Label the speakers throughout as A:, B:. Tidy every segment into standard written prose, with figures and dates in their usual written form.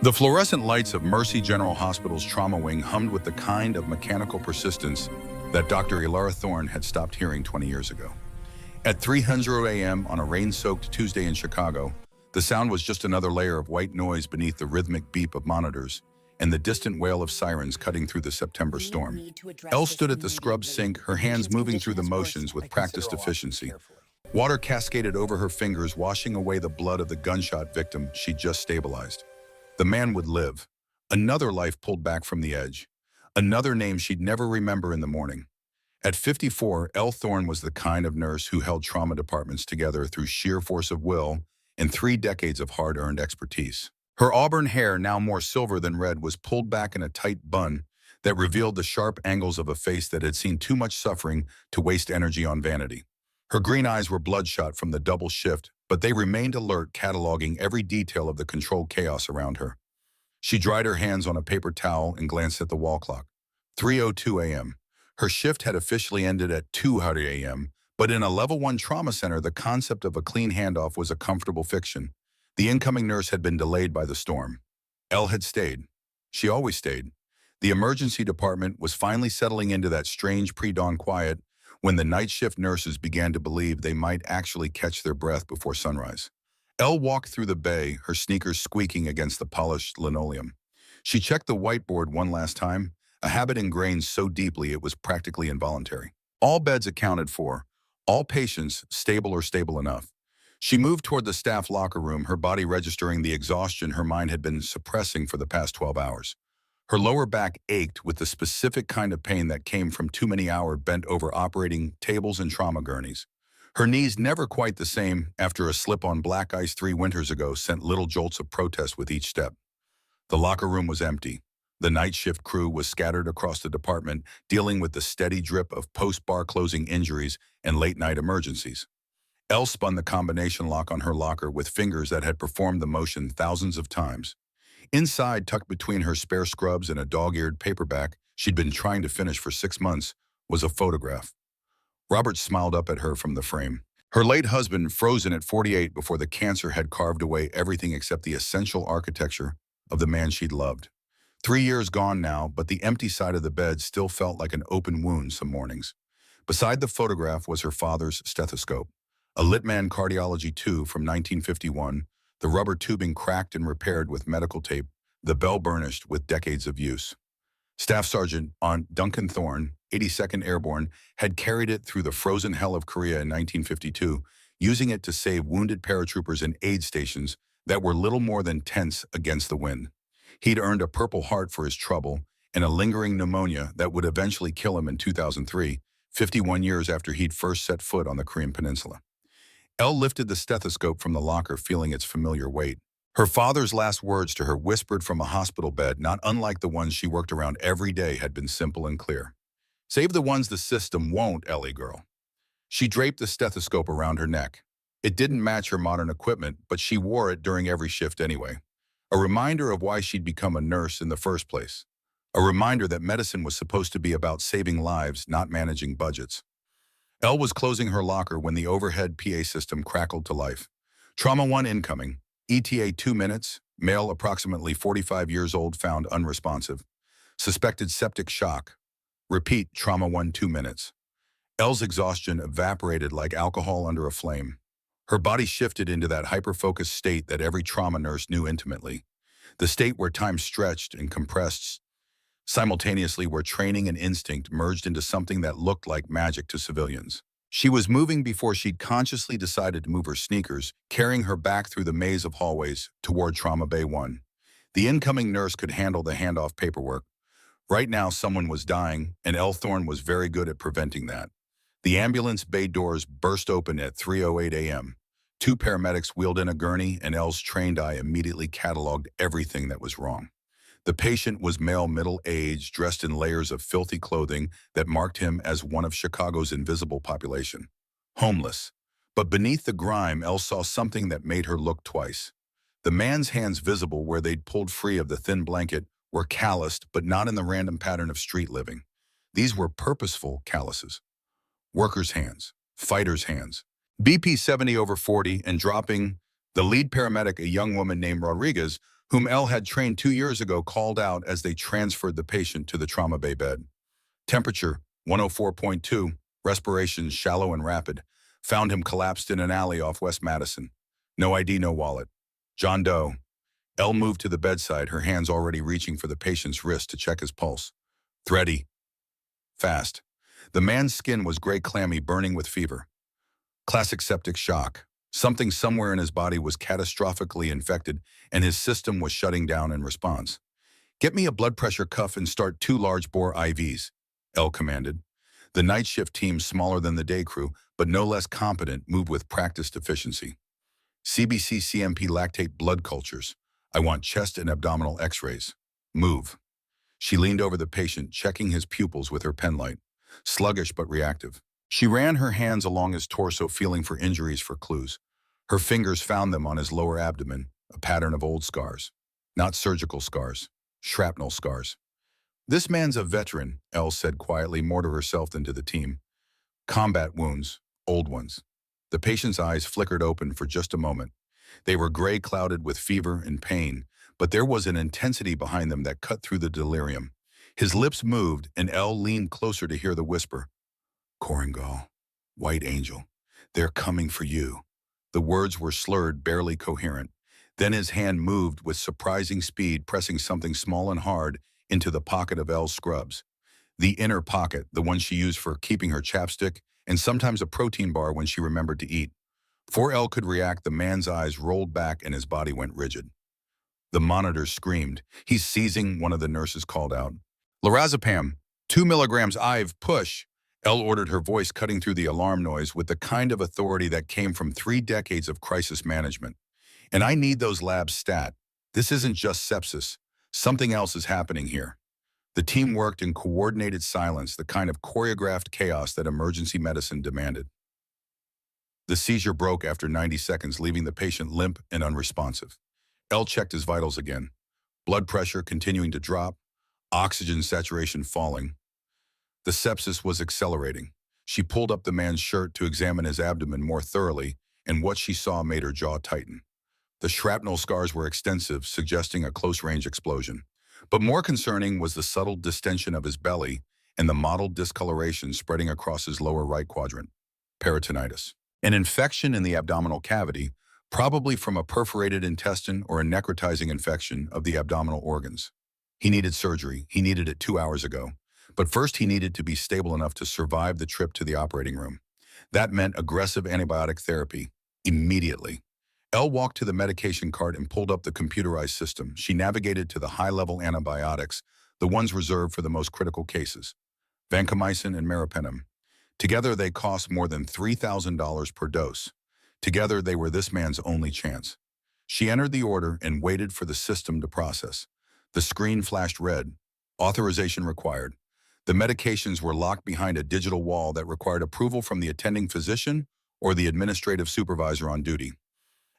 A: The fluorescent lights of Mercy General Hospital's trauma wing hummed with the kind of mechanical persistence that Dr. Ilara Thorne had stopped hearing 20 years ago. At 3:00 a.m. on a rain-soaked Tuesday in Chicago, the sound was just another layer of white noise beneath the rhythmic beep of monitors and the distant wail of sirens cutting through the September storm. Elle stood at the scrub sink, her hands moving through the motions with practiced efficiency. Water cascaded over her fingers, washing away the blood of the gunshot victim she'd just stabilized. The man would live. Another life pulled back from the edge. Another name she'd never remember in the morning. At 54, Elle Thorne was the kind of nurse who held trauma departments together through sheer force of will and 3 decades of hard-earned expertise. Her auburn hair, now more silver than red, was pulled back in a tight bun that revealed the sharp angles of a face that had seen too much suffering to waste energy on vanity. Her green eyes were bloodshot from the double shift, but they remained alert, cataloging every detail of the controlled chaos around her. She dried her hands on a paper towel and glanced at the wall clock. 3:02 a.m. Her shift had officially ended at 2:00 a.m., but in a level 1 trauma center, the concept of a clean handoff was a comfortable fiction. The incoming nurse had been delayed by the storm. Elle had stayed. She always stayed. The emergency department was finally settling into that strange pre-dawn quiet when the night shift nurses began to believe they might actually catch their breath before sunrise. Elle walked through the bay, her sneakers squeaking against the polished linoleum. She checked the whiteboard one last time, a habit ingrained so deeply it was practically involuntary. All beds accounted for, all patients stable or stable enough. She moved toward the staff locker room, her body registering the exhaustion her mind had been suppressing for the past 12 hours. Her lower back ached with the specific kind of pain that came from too many hours bent over operating tables and trauma gurneys. Her knees, never quite the same after a slip on black ice 3 winters ago, sent little jolts of protest with each step. The locker room was empty. The night shift crew was scattered across the department, dealing with the steady drip of post-bar closing injuries and late-night emergencies. Elle spun the combination lock on her locker with fingers that had performed the motion thousands of times. Inside, tucked between her spare scrubs and a dog-eared paperback she'd been trying to finish for 6 months, was a photograph. Robert smiled up at her from the frame. Her late husband, frozen at 48 before the cancer had carved away everything except the essential architecture of the man she'd loved. 3 years gone now, but the empty side of the bed still felt like an open wound some mornings. Beside the photograph was her father's stethoscope, a Littmann Cardiology 2 from 1951, the rubber tubing cracked and repaired with medical tape, the bell burnished with decades of use. Staff Sergeant Aunt Duncan Thorne, 82nd Airborne, had carried it through the frozen hell of Korea in 1952, using it to save wounded paratroopers in aid stations that were little more than tents against the wind. He'd earned a Purple Heart for his trouble and a lingering pneumonia that would eventually kill him in 2003, 51 years after he'd first set foot on the Korean Peninsula. Elle lifted the stethoscope from the locker, feeling its familiar weight. Her father's last words to her, whispered from a hospital bed, not unlike the ones she worked around every day, had been simple and clear. "Save the ones the system won't, Ellie girl." She draped the stethoscope around her neck. It didn't match her modern equipment, but she wore it during every shift anyway. A reminder of why she'd become a nurse in the first place. A reminder that medicine was supposed to be about saving lives, not managing budgets. Elle was closing her locker when the overhead PA system crackled to life. Trauma 1 incoming. ETA 2 minutes. Male, approximately 45 years old, found unresponsive. Suspected septic shock. Repeat, Trauma 1 2 minutes. Elle's exhaustion evaporated like alcohol under a flame. Her body shifted into that hyper-focused state that every trauma nurse knew intimately. The state where time stretched and compressed simultaneously, where training and instinct merged into something that looked like magic to civilians. She was moving before she'd consciously decided to move her sneakers, carrying her back through the maze of hallways toward Trauma Bay 1. The incoming nurse could handle the handoff paperwork. Right now, someone was dying, and Elle Thorne was very good at preventing that. The ambulance bay doors burst open at 3:08 a.m. 2 paramedics wheeled in a gurney, and Elle's trained eye immediately cataloged everything that was wrong. The patient was male, middle-aged, dressed in layers of filthy clothing that marked him as one of Chicago's invisible population. Homeless. But beneath the grime, Elle saw something that made her look twice. The man's hands, visible where they'd pulled free of the thin blanket, were calloused, but not in the random pattern of street living. These were purposeful calluses. Workers' hands. Fighters' hands. BP 70/40, and dropping the lead paramedic, a young woman named Rodriguez, whom Elle had trained 2 years ago, called out as they transferred the patient to the trauma bay bed. Temperature, 104.2, respiration shallow and rapid. Found him collapsed in an alley off West Madison. No ID, no wallet. John Doe. Elle moved to the bedside, her hands already reaching for the patient's wrist to check his pulse. Thready. Fast. The man's skin was gray, clammy, burning with fever. Classic septic shock. Something somewhere in his body was catastrophically infected, and his system was shutting down in response. Get me a blood pressure cuff and start 2 large-bore IVs, Elle commanded. The night shift team, smaller than the day crew, but no less competent, moved with practiced efficiency. CBC CMP lactate blood cultures. I want chest and abdominal x-rays. Move. She leaned over the patient, checking his pupils with her penlight. Sluggish but reactive. She ran her hands along his torso, feeling for injuries, for clues. Her fingers found them on his lower abdomen, a pattern of old scars. Not surgical scars, shrapnel scars. This man's a veteran, Elle said quietly, more to herself than to the team. Combat wounds, old ones. The patient's eyes flickered open for just a moment. They were gray, clouded with fever and pain, but there was an intensity behind them that cut through the delirium. His lips moved, and Elle leaned closer to hear the whisper. Korengal, White Angel, they're coming for you. The words were slurred, barely coherent. Then his hand moved with surprising speed, pressing something small and hard into the pocket of Elle's scrubs. The inner pocket, the one she used for keeping her chapstick, and sometimes a protein bar when she remembered to eat. Before Elle could react, the man's eyes rolled back and his body went rigid. The monitor screamed. He's seizing, one of the nurses called out. Lorazepam, 2 milligrams IV, push. Elle ordered, her voice cutting through the alarm noise with the kind of authority that came from 3 decades of crisis management. And I need those labs stat. This isn't just sepsis. Something else is happening here. The team worked in coordinated silence, the kind of choreographed chaos that emergency medicine demanded. The seizure broke after 90 seconds, leaving the patient limp and unresponsive. Elle checked his vitals again. Blood pressure continuing to drop, oxygen saturation falling. The sepsis was accelerating. She pulled up the man's shirt to examine his abdomen more thoroughly, and what she saw made her jaw tighten. The shrapnel scars were extensive, suggesting a close-range explosion. But more concerning was the subtle distension of his belly and the mottled discoloration spreading across his lower right quadrant. Peritonitis. An infection in the abdominal cavity, probably from a perforated intestine or a necrotizing infection of the abdominal organs. He needed surgery. He needed it 2 hours ago. But first he needed to be stable enough to survive the trip to the operating room. That meant aggressive antibiotic therapy, immediately. Elle walked to the medication cart and pulled up the computerized system. She navigated to the high-level antibiotics, the ones reserved for the most critical cases. Vancomycin and meropenem. Together they cost more than $3,000 per dose. Together they were this man's only chance. She entered the order and waited for the system to process. The screen flashed red. Authorization required. The medications were locked behind a digital wall that required approval from the attending physician or the administrative supervisor on duty.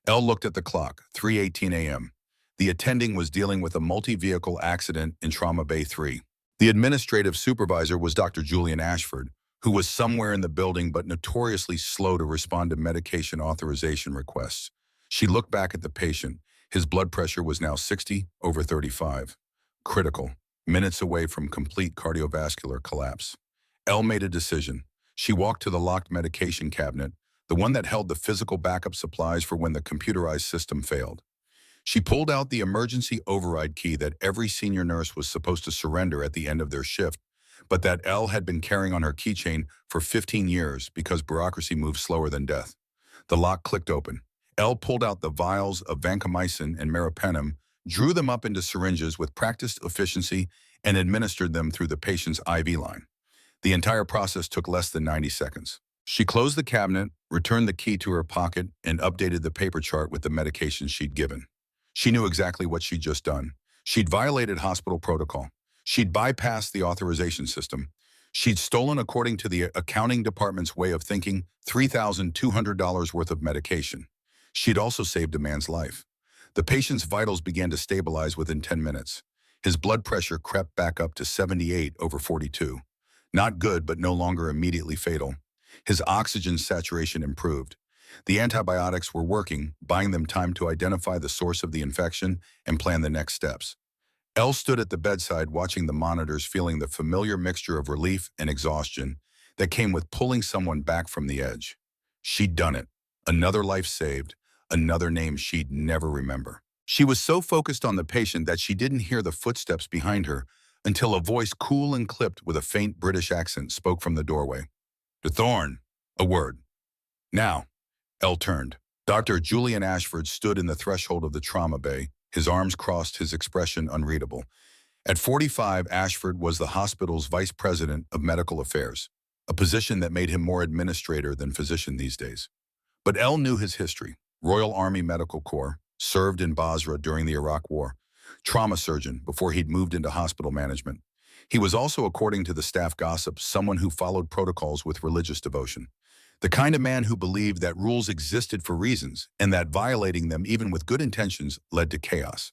A: Elle looked at the clock, 3:18 a.m. The attending was dealing with a multi-vehicle accident in Trauma Bay 3. The administrative supervisor was Dr. Julian Ashford, who was somewhere in the building but notoriously slow to respond to medication authorization requests. She looked back at the patient. His blood pressure was now 60/35. Critical, minutes away from complete cardiovascular collapse. Elle made a decision. She walked to the locked medication cabinet, the one that held the physical backup supplies for when the computerized system failed. She pulled out the emergency override key that every senior nurse was supposed to surrender at the end of their shift, but that Elle had been carrying on her keychain for 15 years because bureaucracy moves slower than death. The lock clicked open. Elle pulled out the vials of vancomycin and meropenem, drew them up into syringes with practiced efficiency, and administered them through the patient's IV line. The entire process took less than 90 seconds. She closed the cabinet, returned the key to her pocket, and updated the paper chart with the medications she'd given. She knew exactly what she'd just done. She'd violated hospital protocol. She'd bypassed the authorization system. She'd stolen, according to the accounting department's way of thinking, $3,200 worth of medication. She'd also saved a man's life. The patient's vitals began to stabilize within 10 minutes. His blood pressure crept back up to 78/42. Not good, but no longer immediately fatal. His oxygen saturation improved. The antibiotics were working, buying them time to identify the source of the infection and plan the next steps. Elle stood at the bedside watching the monitors, feeling the familiar mixture of relief and exhaustion that came with pulling someone back from the edge. She'd done it. Another life saved, another name she'd never remember. She was so focused on the patient that she didn't hear the footsteps behind her until a voice cool and clipped with a faint British accent spoke from the doorway. "De Thorne." A word. "Now." Elle turned. Dr. Julian Ashford stood in the threshold of the trauma bay, his arms crossed, his expression unreadable. At 45, Ashford was the hospital's vice president of medical affairs, a position that made him more administrator than physician these days. But Elle knew his history. Royal Army Medical Corps, served in Basra during the Iraq War, trauma surgeon before he'd moved into hospital management. He was also, according to the staff gossip, someone who followed protocols with religious devotion. The kind of man who believed that rules existed for reasons and that violating them, even with good intentions, led to chaos.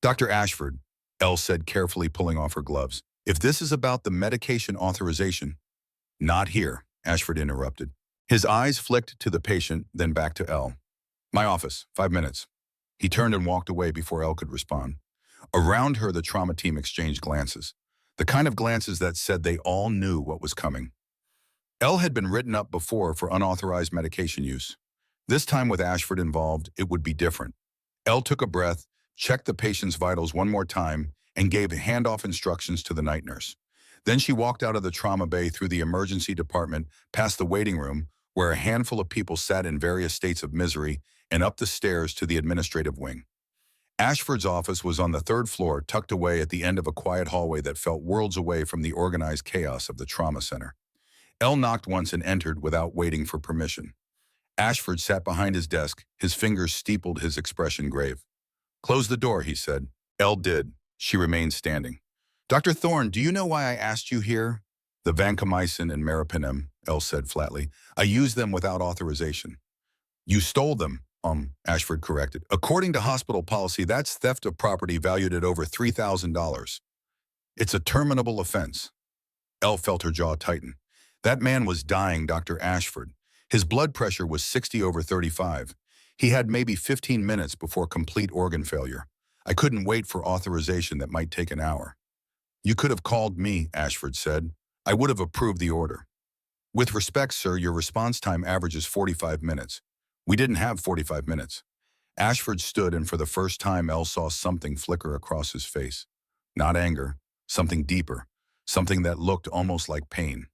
A: "Dr. Ashford," Elle said, carefully pulling off her gloves, "if this is about the medication authorization—" "Not here," Ashford interrupted. His eyes flicked to the patient, then back to Elle. "My office, 5 minutes." He turned and walked away before Elle could respond. Around her, the trauma team exchanged glances, the kind of glances that said they all knew what was coming. Elle had been written up before for unauthorized medication use. This time, with Ashford involved, it would be different. Elle took a breath, checked the patient's vitals one more time, and gave handoff instructions to the night nurse. Then she walked out of the trauma bay, through the emergency department, past the waiting room, where a handful of people sat in various states of misery, and up the stairs to the administrative wing. Ashford's office was on the 3rd floor, tucked away at the end of a quiet hallway that felt worlds away from the organized chaos of the trauma center. Elle knocked once and entered without waiting for permission. Ashford sat behind his desk, his fingers steepled, his expression grave. "Close the door," he said. Elle did. She remained standing. "Dr. Thorne, do you know why I asked you here?" "The vancomycin and meropenem," Elle said flatly. "I used them without authorization." "You stole them," Ashford corrected. "According to hospital policy, that's theft of property valued at over $3,000. It's a terminable offense." Elle felt her jaw tighten. That man was dying, Dr. Ashford. His blood pressure was 60/35. He had maybe 15 minutes before complete organ failure. I couldn't wait for authorization that might take an hour. "You could have called me," Ashford said. "I would have approved the order." "With respect, sir, your response time averages 45 minutes. We didn't have 45 minutes. Ashford stood, and for the first time, Elle saw something flicker across his face. Not anger, something deeper, something that looked almost like pain.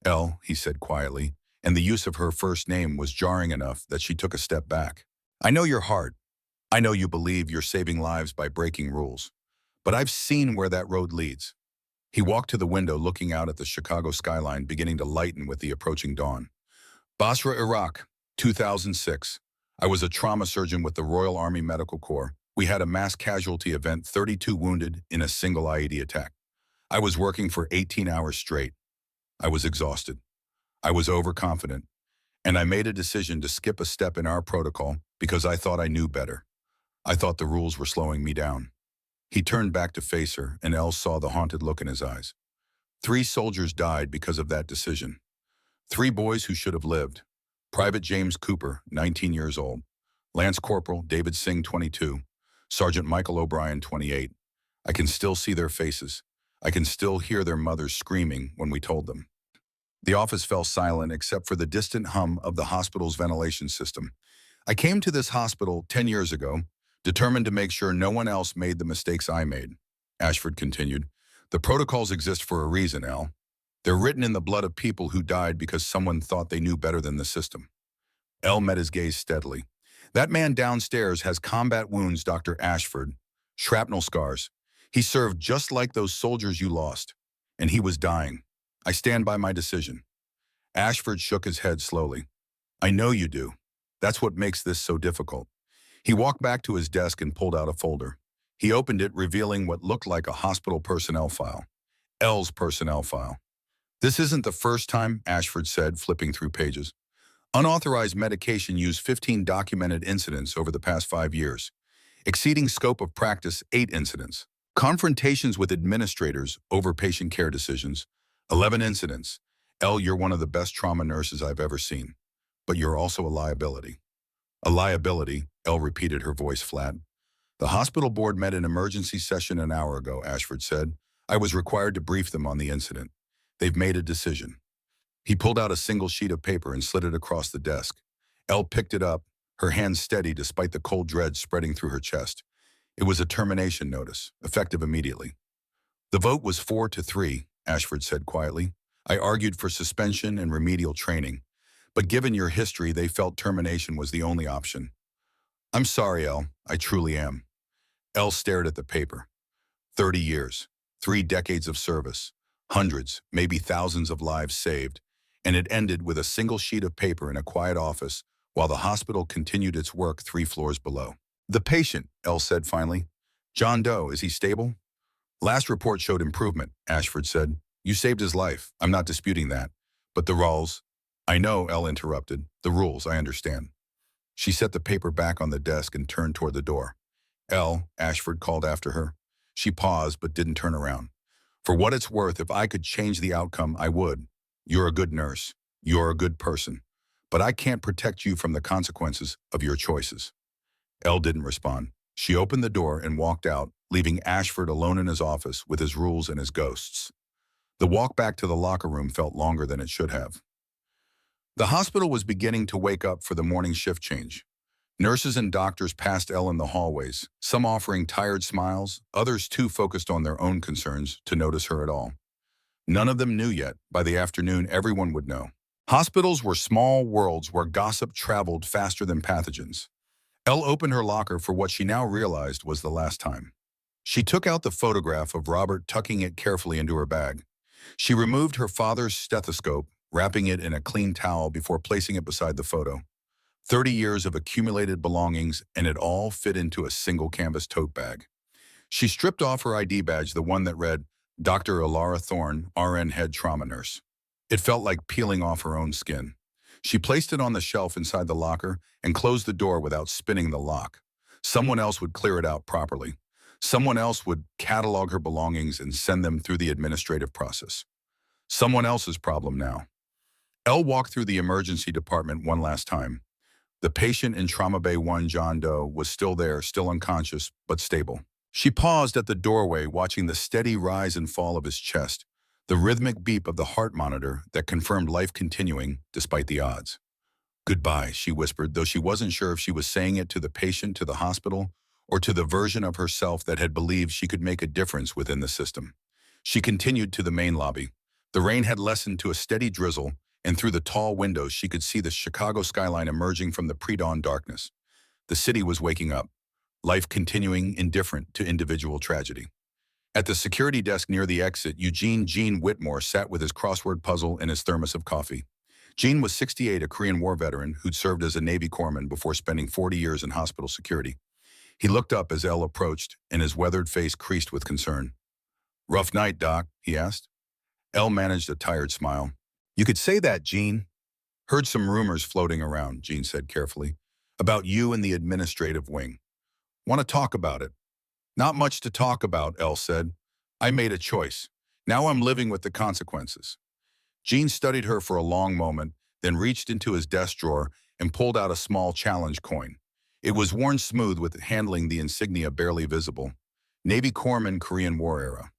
A: "Elle," he said quietly, and the use of her first name was jarring enough that she took a step back. "I know your heart. I know you believe you're saving lives by breaking rules. But I've seen where that road leads." He walked to the window, looking out at the Chicago skyline beginning to lighten with the approaching dawn. "Basra, Iraq, 2006. I was a trauma surgeon with the Royal Army Medical Corps. We had a mass casualty event, 32 wounded in a single IED attack. I was working for 18 hours straight. I was exhausted. I was overconfident. And I made a decision to skip a step in our protocol because I thought I knew better. I thought the rules were slowing me down." He turned back to face her, and Elle saw the haunted look in his eyes. 3 soldiers died because of that decision. 3 boys who should have lived. Private James Cooper, 19 years old. Lance Corporal David Singh, 22. Sergeant Michael O'Brien, 28. I can still see their faces. I can still hear their mothers screaming when we told them. The office fell silent except for the distant hum of the hospital's ventilation system. "I came to this hospital 10 years ago, determined to make sure no one else made the mistakes I made," Ashford continued. "The protocols exist for a reason, Elle. They're written in the blood of people who died because someone thought they knew better than the system." Elle met his gaze steadily. "That man downstairs has combat wounds, Dr. Ashford. Shrapnel scars. He served just like those soldiers you lost. And he was dying. I stand by my decision." Ashford shook his head slowly. "I know you do. That's what makes this so difficult." He walked back to his desk and pulled out a folder. He opened it, revealing what looked like a hospital personnel file. Elle's personnel file. "This isn't the first time," Ashford said, flipping through pages. "Unauthorized medication use, 15 documented incidents over the past 5 years. Exceeding scope of practice, 8 incidents. Confrontations with administrators over patient care decisions, 11 incidents. Elle, you're one of the best trauma nurses I've ever seen. but you're also a liability. A liability, Elle repeated, her voice flat. The hospital board met an emergency session an hour ago, Ashford said. I was required to brief them on the incident. They've made a decision. He pulled out a single sheet of paper and slid it across the desk. Elle picked it up, her hands steady despite the cold dread spreading through her chest. It was a termination notice, effective immediately. The vote was 4-3, Ashford said quietly. I argued for suspension and remedial training, but given your history, they felt termination was the only option. I'm sorry, Elle. I truly am. Elle stared at the paper. 30 years, 3 decades of service, hundreds, maybe thousands of lives saved, and it ended with a single sheet of paper in a quiet office while the hospital continued its work 3 floors below. The patient, Elle said finally. John Doe, is he stable? Last report showed improvement, Ashford said. You saved his life. I'm not disputing that. But the rules. I know, Elle interrupted. The rules, I understand. She set the paper back on the desk and turned toward the door. Elle, Ashford called after her. She paused but didn't turn around. For what it's worth, if I could change the outcome, I would. You're a good nurse. You're a good person. But I can't protect you from the consequences of your choices. Elle didn't respond. She opened the door and walked out, leaving Ashford alone in his office with his rules and his ghosts. The walk back to the locker room felt longer than it should have. The hospital was beginning to wake up for the morning shift change. Nurses and doctors passed Elle in the hallways, some offering tired smiles, others too focused on their own concerns to notice her at all. None of them knew yet. By the afternoon, everyone would know. Hospitals were small worlds where gossip traveled faster than pathogens. Elle opened her locker for what she now realized was the last time. She took out the photograph of Robert, tucking it carefully into her bag. She removed her father's stethoscope, wrapping it in a clean towel before placing it beside the photo. 30 years of accumulated belongings, and it all fit into a single canvas tote bag. She stripped off her ID badge, the one that read, Dr. Ilara Thorne, RN Head Trauma Nurse. It felt like peeling off her own skin. She placed it on the shelf inside the locker and closed the door without spinning the lock. Someone else would clear it out properly. Someone else would catalog her belongings and send them through the administrative process. Someone else's problem now. Elle walked through the emergency department one last time. The patient in Trauma Bay 1, John Doe, was still there, still unconscious, but stable. She paused at the doorway, watching the steady rise and fall of his chest, the rhythmic beep of the heart monitor that confirmed life continuing despite the odds. Goodbye, she whispered, though she wasn't sure if she was saying it to the patient, to the hospital, or to the version of herself that had believed she could make a difference within the system. She continued to the main lobby. The rain had lessened to a steady drizzle, and through the tall windows she could see the Chicago skyline emerging from the pre-dawn darkness. The city was waking up, life continuing indifferent to individual tragedy. At the security desk near the exit, Gene Whitmore sat with his crossword puzzle and his thermos of coffee. Gene was 68, a Korean War veteran who'd served as a Navy corpsman before spending 40 years in hospital security. He looked up as Elle approached, and his weathered face creased with concern. Rough night, Doc, he asked. Elle managed a tired smile. You could say that, Gene. Heard some rumors floating around, Gene said carefully, about you and the administrative wing. Want to talk about it? Not much to talk about, Elle said. I made a choice. Now I'm living with the consequences. Gene studied her for a long moment, then reached into his desk drawer and pulled out a small challenge coin. It was worn smooth with handling the insignia barely visible. Navy Corpsman, Korean War era.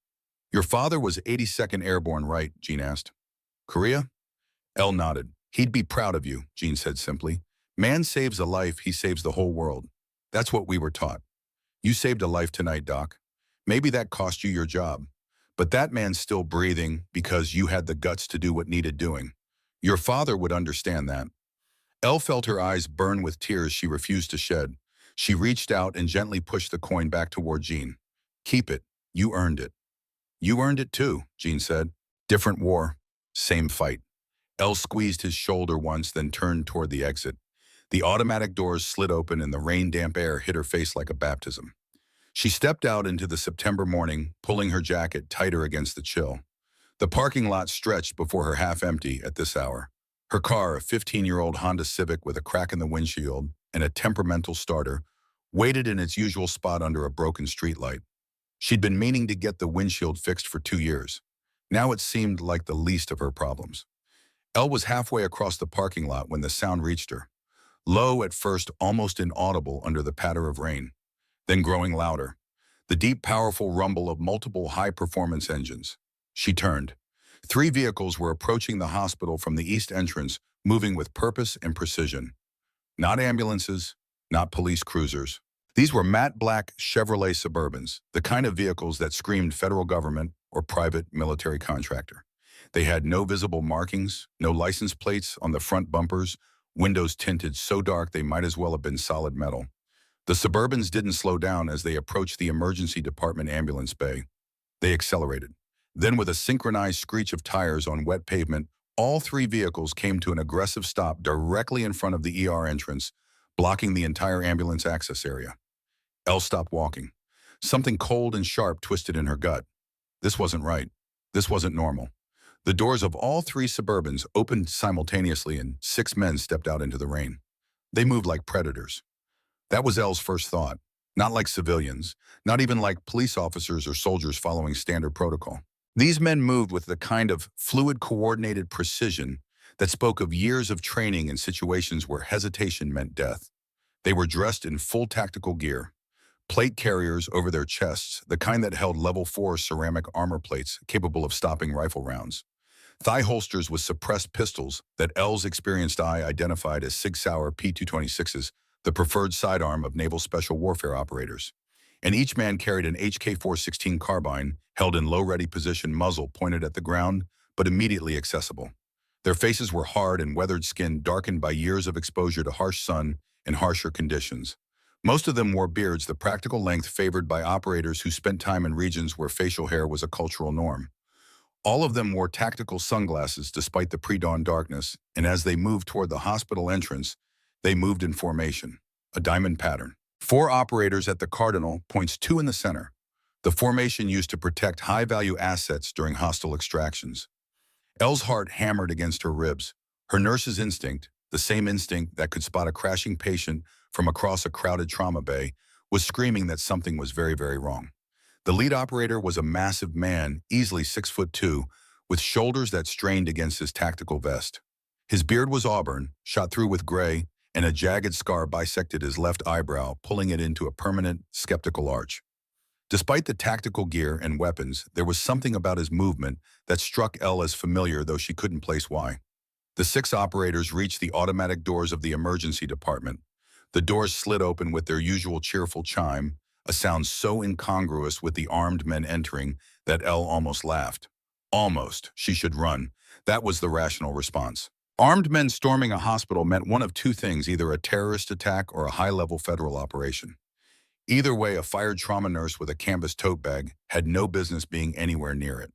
A: Your father was 82nd Airborne, right? Gene asked. Korea? Elle nodded. He'd be proud of you, Gene said simply. Man saves a life, he saves the whole world. That's what we were taught. You saved a life tonight, Doc. Maybe that cost you your job. But that man's still breathing because you had the guts to do what needed doing. Your father would understand that. Elle felt her eyes burn with tears she refused to shed. She reached out and gently pushed the coin back toward Gene. Keep it. You earned it. You earned it too, Gene said. Different war. Same fight. Elle squeezed his shoulder once, then turned toward the exit. The automatic doors slid open and the rain-damp air hit her face like a baptism. She stepped out into the September morning, pulling her jacket tighter against the chill. The parking lot stretched before her half empty at this hour. Her car, a 15-year-old Honda Civic with a crack in the windshield and a temperamental starter, waited in its usual spot under a broken streetlight. She'd been meaning to get the windshield fixed for 2 years. Now it seemed like the least of her problems. Elle was halfway across the parking lot when the sound reached her. Low at first, almost inaudible under the patter of rain, then growing louder. The deep, powerful rumble of multiple high-performance engines. She turned. 3 vehicles were approaching the hospital from the east entrance, moving with purpose and precision. Not ambulances, not police cruisers. These were matte black Chevrolet Suburbans, the kind of vehicles that screamed federal government or private military contractor. They had no visible markings, no license plates on the front bumpers, windows tinted so dark they might as well have been solid metal. The Suburbans didn't slow down as they approached the emergency department ambulance bay. They accelerated. Then, with a synchronized screech of tires on wet pavement, all 3 vehicles came to an aggressive stop directly in front of the ER entrance, blocking the entire ambulance access area. Elle stopped walking. Something cold and sharp twisted in her gut. This wasn't right. This wasn't normal. The doors of all 3 Suburbans opened simultaneously and 6 men stepped out into the rain. They moved like predators. That was Elle's first thought. Not like civilians, not even like police officers or soldiers following standard protocol. These men moved with the kind of fluid, coordinated precision that spoke of years of training in situations where hesitation meant death. They were dressed in full tactical gear, plate carriers over their chests, the kind that held level 4 ceramic armor plates capable of stopping rifle rounds. Thigh holsters with suppressed pistols that Elle's experienced eye identified as Sig Sauer P-226s, the preferred sidearm of naval special warfare operators. And each man carried an HK-416 carbine held in low-ready position, muzzle pointed at the ground, but immediately accessible. Their faces were hard and weathered skin darkened by years of exposure to harsh sun and harsher conditions. Most of them wore beards, the practical length favored by operators who spent time in regions where facial hair was a cultural norm. All of them wore tactical sunglasses despite the pre-dawn darkness, and as they moved toward the hospital entrance, they moved in formation, a diamond pattern. 4 operators at the cardinal, points 2 in the center. The formation used to protect high-value assets during hostile extractions. Elle's heart hammered against her ribs. Her nurse's instinct, the same instinct that could spot a crashing patient from across a crowded trauma bay, was screaming that something was very, very wrong. The lead operator was a massive man, easily 6'2", with shoulders that strained against his tactical vest. His beard was auburn, shot through with gray, and a jagged scar bisected his left eyebrow, pulling it into a permanent, skeptical arch. Despite the tactical gear and weapons, there was something about his movement that struck Elle as familiar, though she couldn't place why. The 6 operators reached the automatic doors of the emergency department. The doors slid open with their usual cheerful chime, a sound so incongruous with the armed men entering that Elle almost laughed. Almost. She should run. That was the rational response. Armed men storming a hospital meant one of 2 things, either a terrorist attack or a high-level federal operation. Either way, a fired trauma nurse with a canvas tote bag had no business being anywhere near it.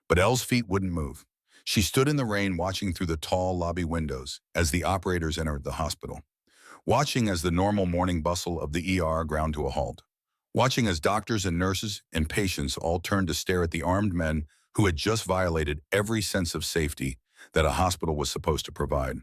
A: But Elle's feet wouldn't move. She stood in the rain watching through the tall lobby windows as the operators entered the hospital. Watching as the normal morning bustle of the ER ground to a halt. Watching as doctors and nurses and patients all turned to stare at the armed men who had just violated every sense of safety that a hospital was supposed to provide.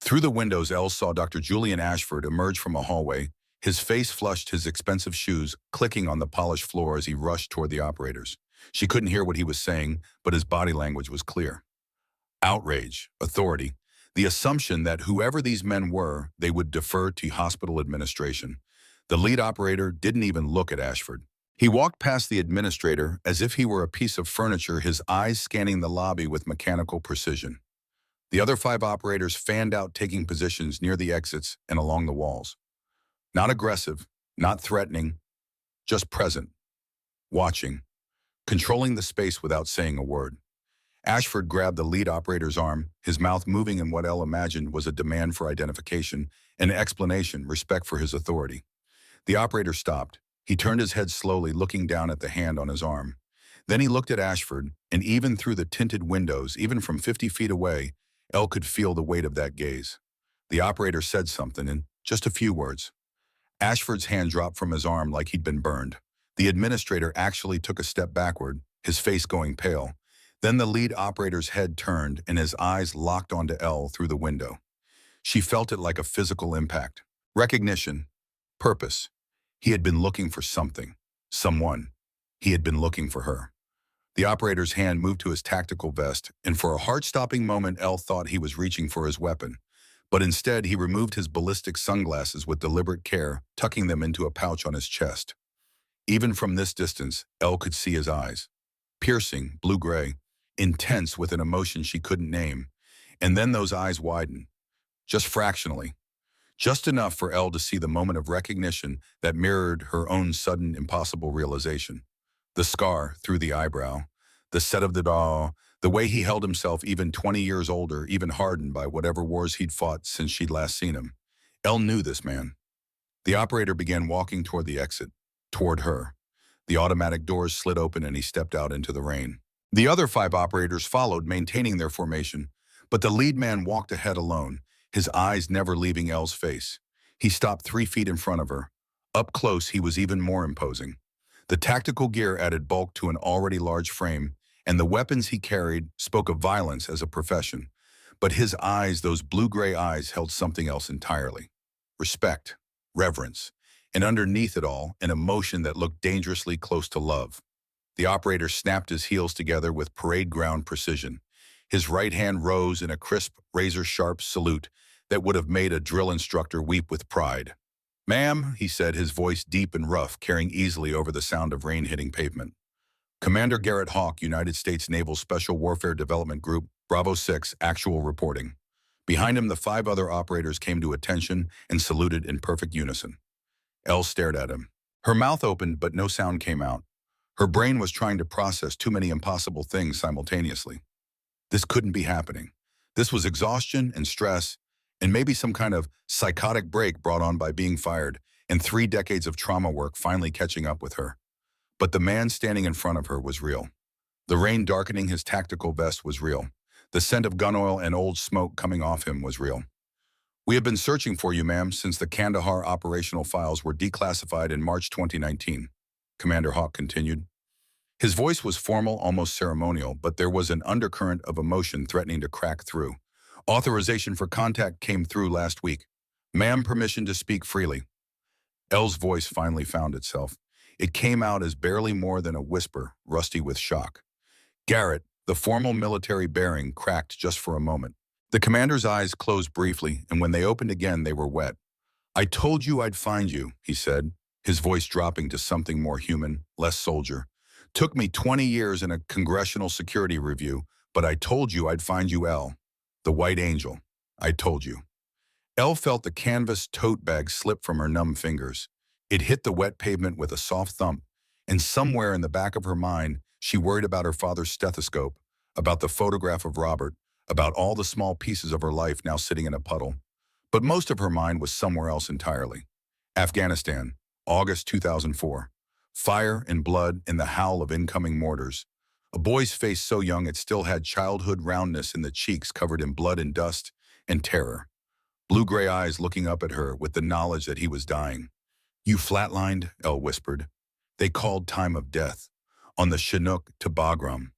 A: Through the windows, Elle saw Dr. Julian Ashford emerge from a hallway, his face flushed, his expensive shoes clicking on the polished floor as he rushed toward the operators. She couldn't hear what he was saying, but his body language was clear. Outrage, authority, the assumption that whoever these men were, they would defer to hospital administration. The lead operator didn't even look at Ashford. He walked past the administrator as if he were a piece of furniture, his eyes scanning the lobby with mechanical precision. The other 5 operators fanned out, taking positions near the exits and along the walls. Not aggressive, not threatening, just present, watching, controlling the space without saying a word. Ashford grabbed the lead operator's arm, his mouth moving in what Elle imagined was a demand for identification, an explanation, respect for his authority. The operator stopped. He turned his head slowly, looking down at the hand on his arm. Then he looked at Ashford, and even through the tinted windows, even from 50 feet away, Elle could feel the weight of that gaze. The operator said something in just a few words. Ashford's hand dropped from his arm like he'd been burned. The administrator actually took a step backward, his face going pale. Then the lead operator's head turned, and his eyes locked onto Elle through the window. She felt it like a physical impact. Recognition. Purpose. He had been looking for something. Someone. He had been looking for her. The operator's hand moved to his tactical vest, and for a heart-stopping moment, El thought he was reaching for his weapon. But instead, he removed his ballistic sunglasses with deliberate care, tucking them into a pouch on his chest. Even from this distance, El could see his eyes. Piercing, blue-gray, intense with an emotion she couldn't name. And then those eyes widened, just fractionally. Just enough for Elle to see the moment of recognition that mirrored her own sudden, impossible realization. The scar through the eyebrow, the set of the jaw, the way he held himself even 20 years older, even hardened by whatever wars he'd fought since she'd last seen him. Elle knew this man. The operator began walking toward the exit, toward her. The automatic doors slid open and he stepped out into the rain. The other 5 operators followed, maintaining their formation, but the lead man walked ahead alone, his eyes never leaving Elle's face. He stopped 3 feet in front of her. Up close, he was even more imposing. The tactical gear added bulk to an already large frame, and the weapons he carried spoke of violence as a profession. But his eyes, those blue-gray eyes, held something else entirely. Respect, reverence, and underneath it all, an emotion that looked dangerously close to love. The operator snapped his heels together with parade ground precision. His right hand rose in a crisp, razor-sharp salute that would have made a drill instructor weep with pride. "Ma'am," he said, his voice deep and rough, carrying easily over the sound of rain hitting pavement. "Commander Garrett Hawk, United States Naval Special Warfare Development Group, Bravo 6, actual reporting." Behind him, the 5 other operators came to attention and saluted in perfect unison. Elle stared at him. Her mouth opened, but no sound came out. Her brain was trying to process too many impossible things simultaneously. This couldn't be happening. This was exhaustion and stress, and maybe some kind of psychotic break brought on by being fired, and 3 decades of trauma work finally catching up with her. But the man standing in front of her was real. The rain darkening his tactical vest was real. The scent of gun oil and old smoke coming off him was real. "We have been searching for you, ma'am, since the Kandahar operational files were declassified in March 2019, Commander Hawk continued. His voice was formal, almost ceremonial, but there was an undercurrent of emotion threatening to crack through. "Authorization for contact came through last week. Ma'am, permission to speak freely." Elle's voice finally found itself. It came out as barely more than a whisper, rusty with shock. "Garrett," the formal military bearing cracked just for a moment. The commander's eyes closed briefly, and when they opened again, they were wet. "I told you I'd find you," he said, his voice dropping to something more human, less soldier. "Took me 20 years in a congressional security review, but I told you I'd find you, Elle. The White Angel. I told you." Elle felt the canvas tote bag slip from her numb fingers. It hit the wet pavement with a soft thump, and somewhere in the back of her mind, she worried about her father's stethoscope, about the photograph of Robert, about all the small pieces of her life now sitting in a puddle. But most of her mind was somewhere else entirely. Afghanistan, August 2004. Fire and blood and the howl of incoming mortars. A boy's face so young it still had childhood roundness in the cheeks covered in blood and dust and terror. Blue-gray eyes looking up at her with the knowledge that he was dying. "You flatlined," Elle whispered. "They called time of death. On the Chinook to Bagram.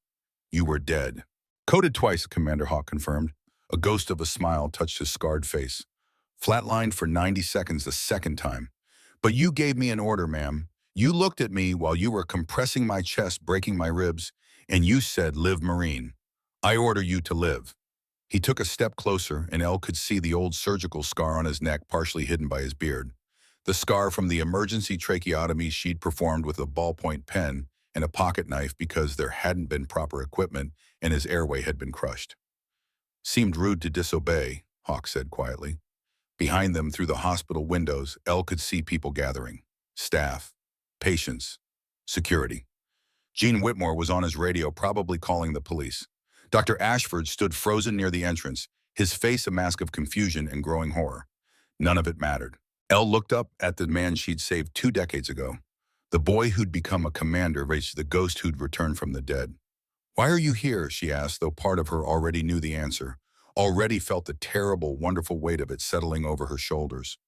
A: You were dead." "Coded twice," Commander Hawk confirmed. A ghost of a smile touched his scarred face. "Flatlined for 90 seconds the second time. But you gave me an order, ma'am. You looked at me while you were compressing my chest, breaking my ribs, and you said, 'Live, Marine.' I order you to live." He took a step closer, and Elle could see the old surgical scar on his neck, partially hidden by his beard. The scar from the emergency tracheotomy she'd performed with a ballpoint pen and a pocket knife because there hadn't been proper equipment and his airway had been crushed. "Seemed rude to disobey," Hawk said quietly. Behind them, through the hospital windows, Elle could see people gathering. Staff, patients, security. Gene Whitmore was on his radio, probably calling the police. Dr. Ashford stood frozen near the entrance, his face a mask of confusion and growing horror. None of it mattered. Elle looked up at the man she'd saved 2 decades ago. The boy who'd become a commander, the ghost who'd returned from the dead. "Why are you here?" she asked, though part of her already knew the answer, already felt the terrible, wonderful weight of it settling over her shoulders.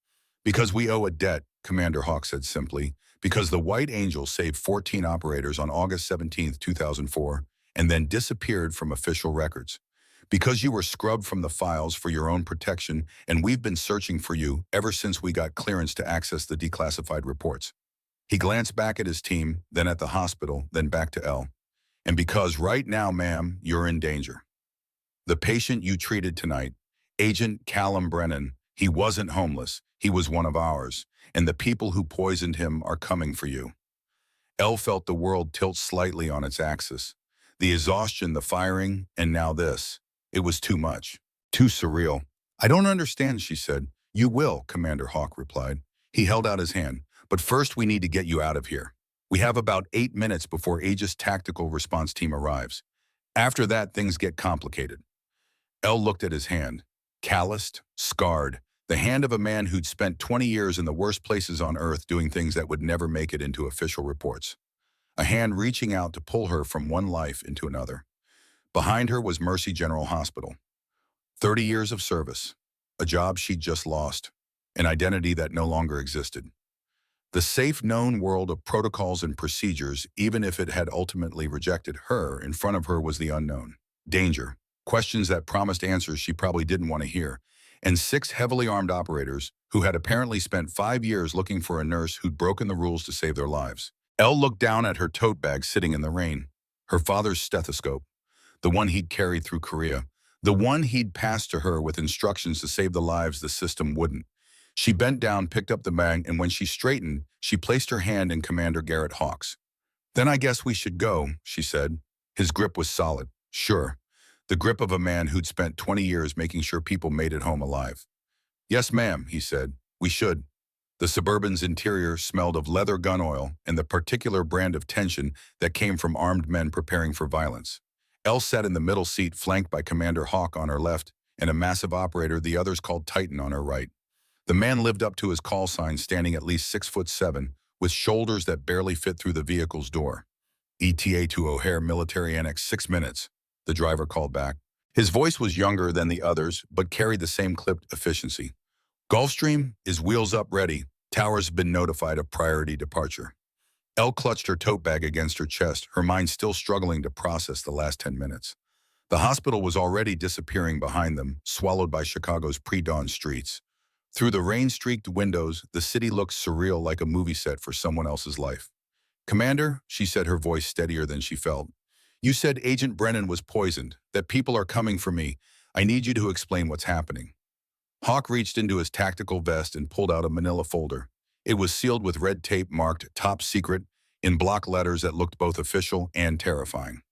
A: "Because we owe a debt," Commander Hawk said simply. "Because the White Angel saved 14 operators on August 17th, 2004, and then disappeared from official records. Because you were scrubbed from the files for your own protection, and we've been searching for you ever since we got clearance to access the declassified reports." He glanced back at his team, then at the hospital, then back to Elle. And because right now, ma'am, you're in danger. The patient you treated tonight, Agent Callum Brennan, he wasn't homeless. He was one of ours. And the people who poisoned him are coming for you. Elle felt the world tilt slightly on its axis. The exhaustion, the firing, and now this. It was too much. Too surreal. I don't understand, she said. You will, Commander Hawk replied. He held out his hand. But first we need to get you out of here. We have about 8 minutes before Aegis Tactical Response Team arrives. After that, things get complicated. Elle looked at his hand. Calloused, scarred, the hand of a man who'd spent 20 years in the worst places on Earth doing things that would never make it into official reports. A hand reaching out to pull her from one life into another. Behind her was Mercy General Hospital. 30 years of service, a job she'd just lost, an identity that no longer existed. The safe known world of protocols and procedures, even if it had ultimately rejected her, in front of her was the unknown. Danger, questions that promised answers she probably didn't want to hear, and 6 heavily armed operators who had apparently spent 5 years looking for a nurse who'd broken the rules to save their lives. Elle looked down at her tote bag sitting in the rain, her father's stethoscope, the one he'd carried through Korea, the one he'd passed to her with instructions to save the lives the system wouldn't. She bent down, picked up the bag, and when she straightened, she placed her hand in Commander Garrett Hawk's. Then I guess we should go, she said. His grip was solid. Sure. The grip of a man who'd spent 20 years making sure people made it home alive. Yes, ma'am, he said. We should. The Suburban's interior smelled of leather gun oil and the particular brand of tension that came from armed men preparing for violence. Elle sat in the middle seat, flanked by Commander Hawk on her left and a massive operator the others called Titan on her right. The man lived up to his call sign, standing at least 6'7", with shoulders that barely fit through the vehicle's door. ETA to O'Hare Military Annex, 6 minutes, the driver called back. His voice was younger than the others, but carried the same clipped efficiency. Gulfstream is wheels up ready. Towers have been notified of priority departure. Elle clutched her tote bag against her chest, her mind still struggling to process the last 10 minutes. The hospital was already disappearing behind them, swallowed by Chicago's pre-dawn streets. Through the rain-streaked windows, the city looked surreal, like a movie set for someone else's life. Commander, she said, her voice steadier than she felt. You said Agent Brennan was poisoned, that people are coming for me. I need you to explain what's happening. Hawk reached into his tactical vest and pulled out a manila folder. It was sealed with red tape marked Top Secret in block letters that looked both official and terrifying.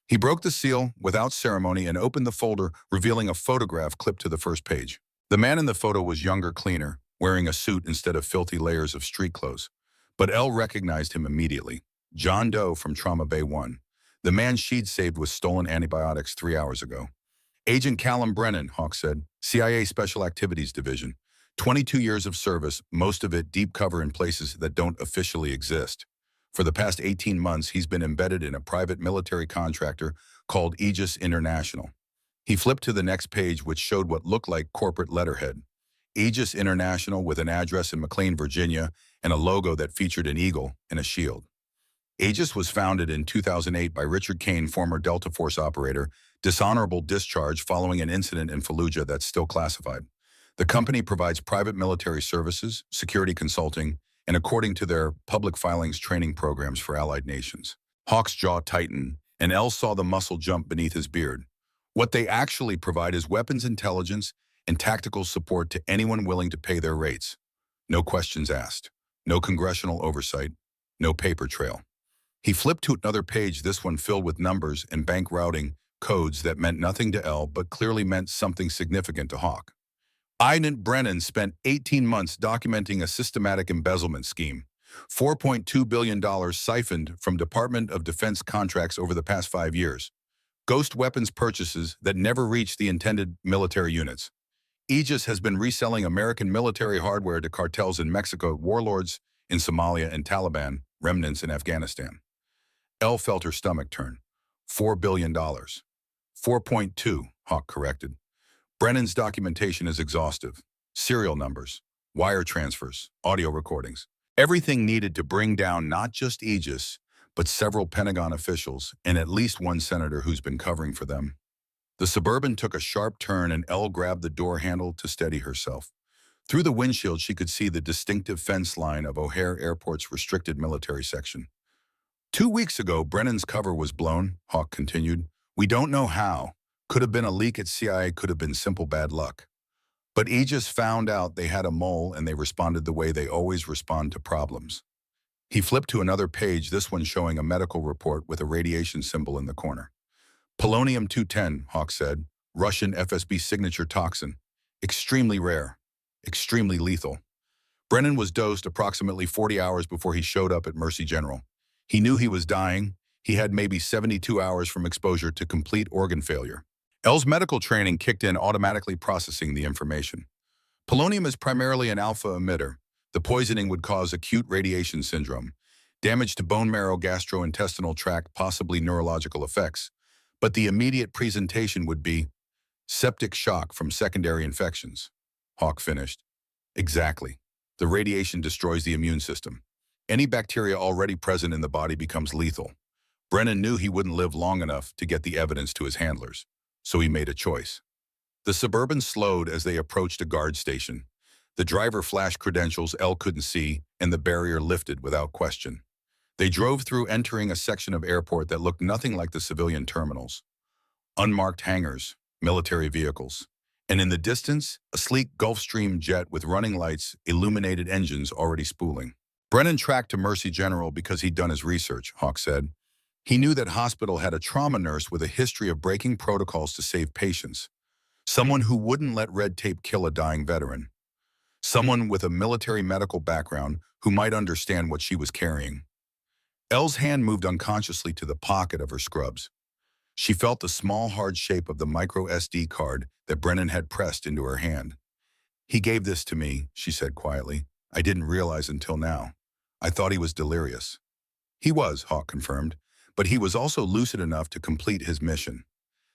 A: He broke the seal without ceremony and opened the folder, revealing a photograph clipped to the first page. The man in the photo was younger, cleaner, wearing a suit instead of filthy layers of street clothes. But Elle recognized him immediately. John Doe from Trauma Bay 1. The man she'd saved with stolen antibiotics 3 hours ago. Agent Callum Brennan, Hawk said, CIA Special Activities Division. 22 years of service, most of it deep cover in places that don't officially exist. For the past 18 months, he's been embedded in a private military contractor called Aegis International. He flipped to the next page, which showed what looked like corporate letterhead. Aegis International, with an address in McLean, Virginia, and a logo that featured an eagle and a shield. Aegis was founded in 2008 by Richard Kane, former Delta Force operator, dishonorable discharge following an incident in Fallujah that's still classified. The company provides private military services, security consulting, and according to their public filings, training programs for allied nations. Hawk's jaw tightened, and Elle saw the muscle jump beneath his beard. What they actually provide is weapons intelligence and tactical support to anyone willing to pay their rates. No questions asked, no congressional oversight, no paper trail. He flipped to another page, this one filled with numbers and bank routing codes that meant nothing to Elle but clearly meant something significant to Hawk. Agent Brennan spent 18 months documenting a systematic embezzlement scheme. $4.2 billion siphoned from Department of Defense contracts over the past 5 years. Ghost weapons purchases that never reached the intended military units. Aegis has been reselling American military hardware to cartels in Mexico, warlords in Somalia, and Taliban remnants in Afghanistan. Elle felt her stomach turn. $4 billion. 4.2, Hawk corrected. Brennan's documentation is exhaustive. Serial numbers, wire transfers, audio recordings. Everything needed to bring down not just Aegis, but several Pentagon officials and at least one senator who's been covering for them. The Suburban took a sharp turn and Elle grabbed the door handle to steady herself. Through the windshield, she could see the distinctive fence line of O'Hare Airport's restricted military section. 2 weeks ago, Brennan's cover was blown, Hawk continued. We don't know how. Could have been a leak at CIA, could have been simple bad luck. But Aegis found out they had a mole and they responded the way they always respond to problems. He flipped to another page, this one showing a medical report with a radiation symbol in the corner. Polonium-210, Hawk said, Russian FSB signature toxin. Extremely rare. Extremely lethal. Brennan was dosed approximately 40 hours before he showed up at Mercy General. He knew he was dying. He had maybe 72 hours from exposure to complete organ failure. L's medical training kicked in, automatically processing the information. Polonium is primarily an alpha emitter. The poisoning would cause acute radiation syndrome, damage to bone marrow, gastrointestinal tract, possibly neurological effects. But the immediate presentation would be septic shock from secondary infections. Hawk finished. Exactly. The radiation destroys the immune system. Any bacteria already present in the body becomes lethal. Brennan knew he wouldn't live long enough to get the evidence to his handlers, so he made a choice. The Suburban slowed as they approached a guard station. The driver flashed credentials L couldn't see, and the barrier lifted without question. They drove through, entering a section of airport that looked nothing like the civilian terminals. Unmarked hangars, military vehicles, and in the distance, a sleek Gulfstream jet with running lights, illuminated engines already spooling. Brennan tracked to Mercy General because he'd done his research, Hawk said. He knew that hospital had a trauma nurse with a history of breaking protocols to save patients. Someone who wouldn't let red tape kill a dying veteran. Someone with a military medical background who might understand what she was carrying. Elle's hand moved unconsciously to the pocket of her scrubs. She felt the small, hard shape of the micro SD card that Brennan had pressed into her hand. He gave this to me, she said quietly. I didn't realize until now. I thought he was delirious. He was, Hawk confirmed, but he was also lucid enough to complete his mission.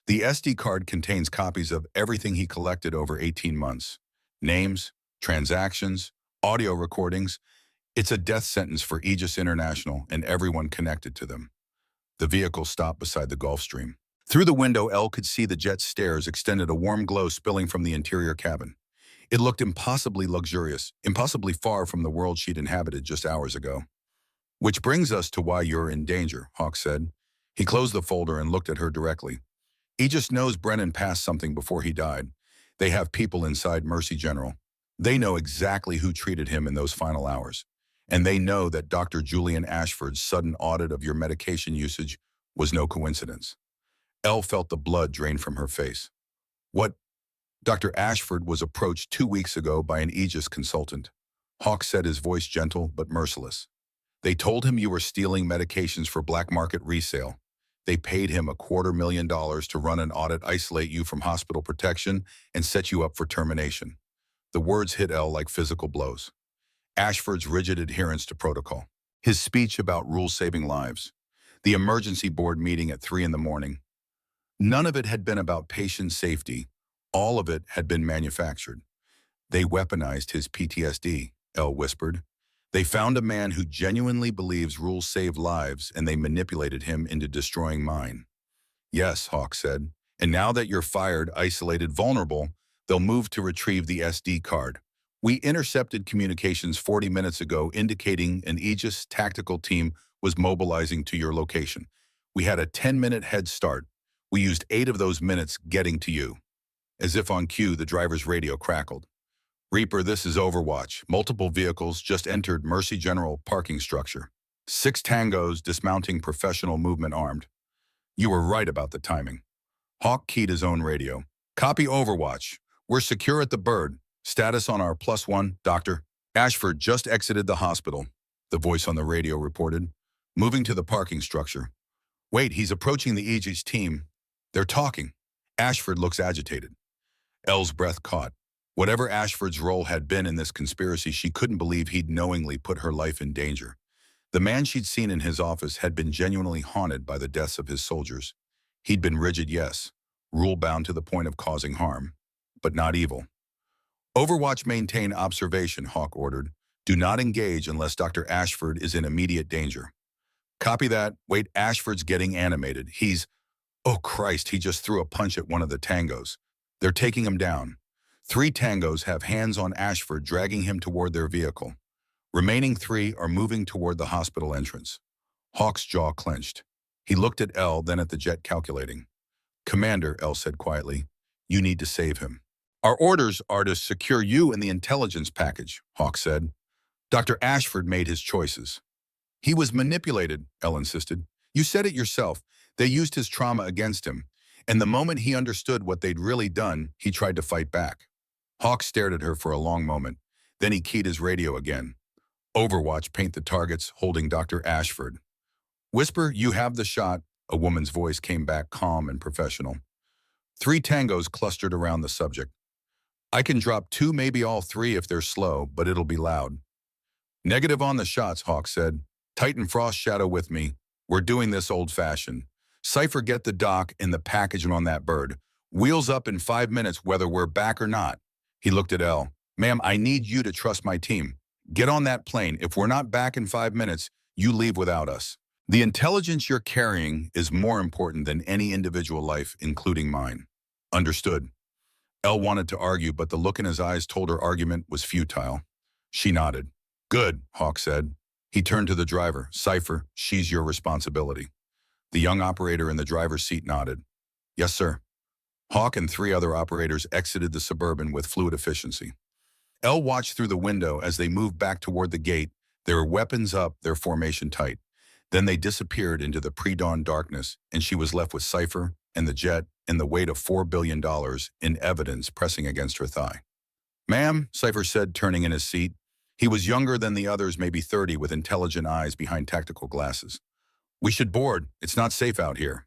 A: The SD card contains copies of everything he collected over 18 months. Names, transactions, audio recordings. It's a death sentence for Aegis International and everyone connected to them. The vehicle stopped beside the Gulfstream. Through the window, Elle could see the jet's stairs extended, a warm glow spilling from the interior cabin. It looked impossibly luxurious, impossibly far from the world she'd inhabited just hours ago. Which brings us to why you're in danger, Hawk said. He closed the folder and looked at her directly. Aegis knows Brennan passed something before he died. They have people inside Mercy General. They know exactly who treated him in those final hours. And they know that Dr. Julian Ashford's sudden audit of your medication usage was no coincidence. Elle felt the blood drain from her face. What? Dr. Ashford was approached 2 weeks ago by an Aegis consultant. Hawk said, his voice gentle but merciless. They told him you were stealing medications for black market resale. They paid him $250,000 to run an audit, isolate you from hospital protection, and set you up for termination. The words hit Elle like physical blows. Ashford's rigid adherence to protocol. His speech about rules saving lives. The emergency board meeting at 3 in the morning. None of it had been about patient safety. All of it had been manufactured. They weaponized his PTSD, Elle whispered. They found a man who genuinely believes rules save lives, and they manipulated him into destroying mine. Yes, Hawk said. And now that you're fired, isolated, vulnerable, they'll move to retrieve the SD card. We intercepted communications 40 minutes ago indicating an Aegis tactical team was mobilizing to your location. We had a 10-minute head start. We used 8 of those minutes getting to you. As if on cue, the driver's radio crackled. Reaper, this is Overwatch. Multiple vehicles just entered Mercy General parking structure. 6 tangos dismounting, professional movement armed. You were right about the timing. Hawk keyed his own radio. Copy Overwatch. We're secure at the bird. Status on our +1, Doctor. Ashford just exited the hospital, the voice on the radio reported, moving to the parking structure. Wait, he's approaching the Aegis team. They're talking. Ashford looks agitated. Elle's breath caught. Whatever Ashford's role had been in this conspiracy, she couldn't believe he'd knowingly put her life in danger. The man she'd seen in his office had been genuinely haunted by the deaths of his soldiers. He'd been rigid, yes, rule-bound to the point of causing harm, but not evil. Overwatch, maintain observation, Hawk ordered. Do not engage unless Dr. Ashford is in immediate danger. Copy that. Wait, Ashford's getting animated. Oh Christ, he just threw a punch at one of the tangos. They're taking him down. 3 tangos have hands on Ashford, dragging him toward their vehicle. Remaining 3 are moving toward the hospital entrance. Hawk's jaw clenched. He looked at Elle, then at the jet, calculating. Commander, Elle said quietly, you need to save him. Our orders are to secure you and the intelligence package, Hawk said. Dr. Ashford made his choices. He was manipulated, Elle insisted. You said it yourself. They used his trauma against him. And the moment he understood what they'd really done, he tried to fight back. Hawk stared at her for a long moment. Then he keyed his radio again. Overwatch, paint the targets, holding Dr. Ashford. Whisper, you have the shot. A woman's voice came back calm and professional. 3 tangos clustered around the subject. I can drop 2, maybe all 3 if they're slow, but it'll be loud. Negative on the shots, Hawk said. Titan Frost Shadow with me. We're doing this old-fashioned. Cypher, get the doc and the package on that bird. Wheels up in 5 minutes whether we're back or not. He looked at Elle. Ma'am, I need you to trust my team. Get on that plane. If we're not back in 5 minutes, you leave without us. The intelligence you're carrying is more important than any individual life, including mine. Understood. Elle wanted to argue, but the look in his eyes told her argument was futile. She nodded. Good, Hawk said. He turned to the driver. Cypher, she's your responsibility. The young operator in the driver's seat nodded. Yes, sir. Hawk and 3 other operators exited the Suburban with fluid efficiency. Elle watched through the window as they moved back toward the gate, their weapons up, their formation tight. Then they disappeared into the pre-dawn darkness, and she was left with Cypher and the jet and the weight of $4 billion in evidence pressing against her thigh. Ma'am, Cypher said, turning in his seat. He was younger than the others, maybe 30, with intelligent eyes behind tactical glasses. We should board. It's not safe out here.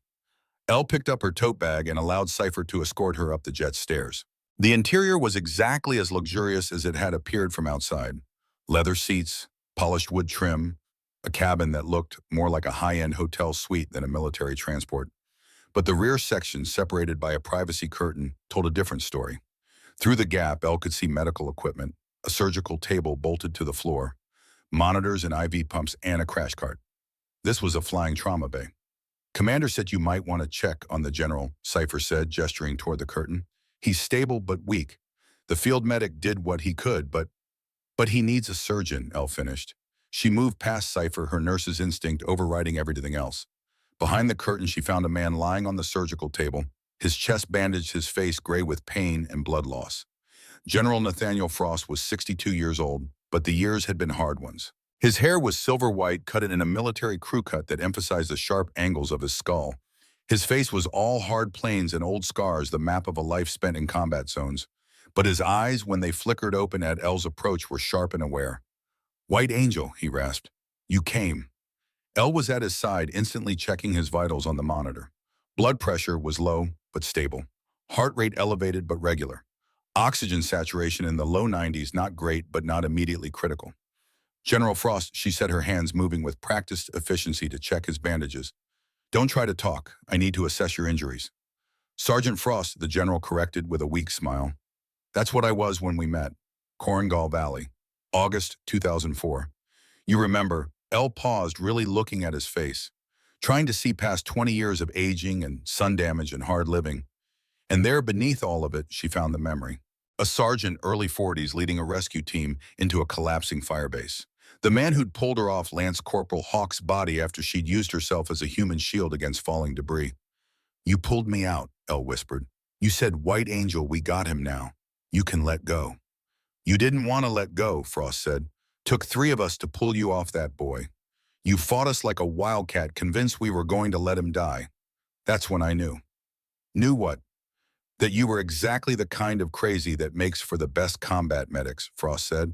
A: Elle picked up her tote bag and allowed Cypher to escort her up the jet's stairs. The interior was exactly as luxurious as it had appeared from outside. Leather seats, polished wood trim, a cabin that looked more like a high-end hotel suite than a military transport. But the rear section, separated by a privacy curtain, told a different story. Through the gap, Elle could see medical equipment, a surgical table bolted to the floor, monitors and IV pumps, and a crash cart. This was a flying trauma bay. Commander said you might want to check on the general, Cypher said, gesturing toward the curtain. He's stable but weak. The field medic did what he could, but he needs a surgeon, Elle finished. She moved past Cypher, her nurse's instinct overriding everything else. Behind the curtain, she found a man lying on the surgical table, his chest bandaged, his face gray with pain and blood loss. General Nathaniel Frost was 62 years old, but the years had been hard ones. His hair was silver white, cut in a military crew cut that emphasized the sharp angles of his skull. His face was all hard planes and old scars, the map of a life spent in combat zones. But his eyes, when they flickered open at Elle's approach, were sharp and aware. White Angel, he rasped. You came. Elle was at his side, instantly checking his vitals on the monitor. Blood pressure was low, but stable. Heart rate elevated, but regular. Oxygen saturation in the low 90s, not great, but not immediately critical. General Frost, she said, her hands moving with practiced efficiency to check his bandages. Don't try to talk. I need to assess your injuries. Sergeant Frost, the general corrected with a weak smile. That's what I was when we met. Korengal Valley. August 2004. You remember, Elle paused, really looking at his face, trying to see past 20 years of aging and sun damage and hard living. And there, beneath all of it, she found the memory. A sergeant, early 40s, leading a rescue team into a collapsing firebase. The man who'd pulled her off Lance Corporal Hawk's body after she'd used herself as a human shield against falling debris. You pulled me out, Elle whispered. You said, White Angel, we got him now. You can let go. You didn't want to let go, Frost said. Took 3 of us to pull you off that boy. You fought us like a wildcat, convinced we were going to let him die. That's when I knew. Knew what? That you were exactly the kind of crazy that makes for the best combat medics, Frost said.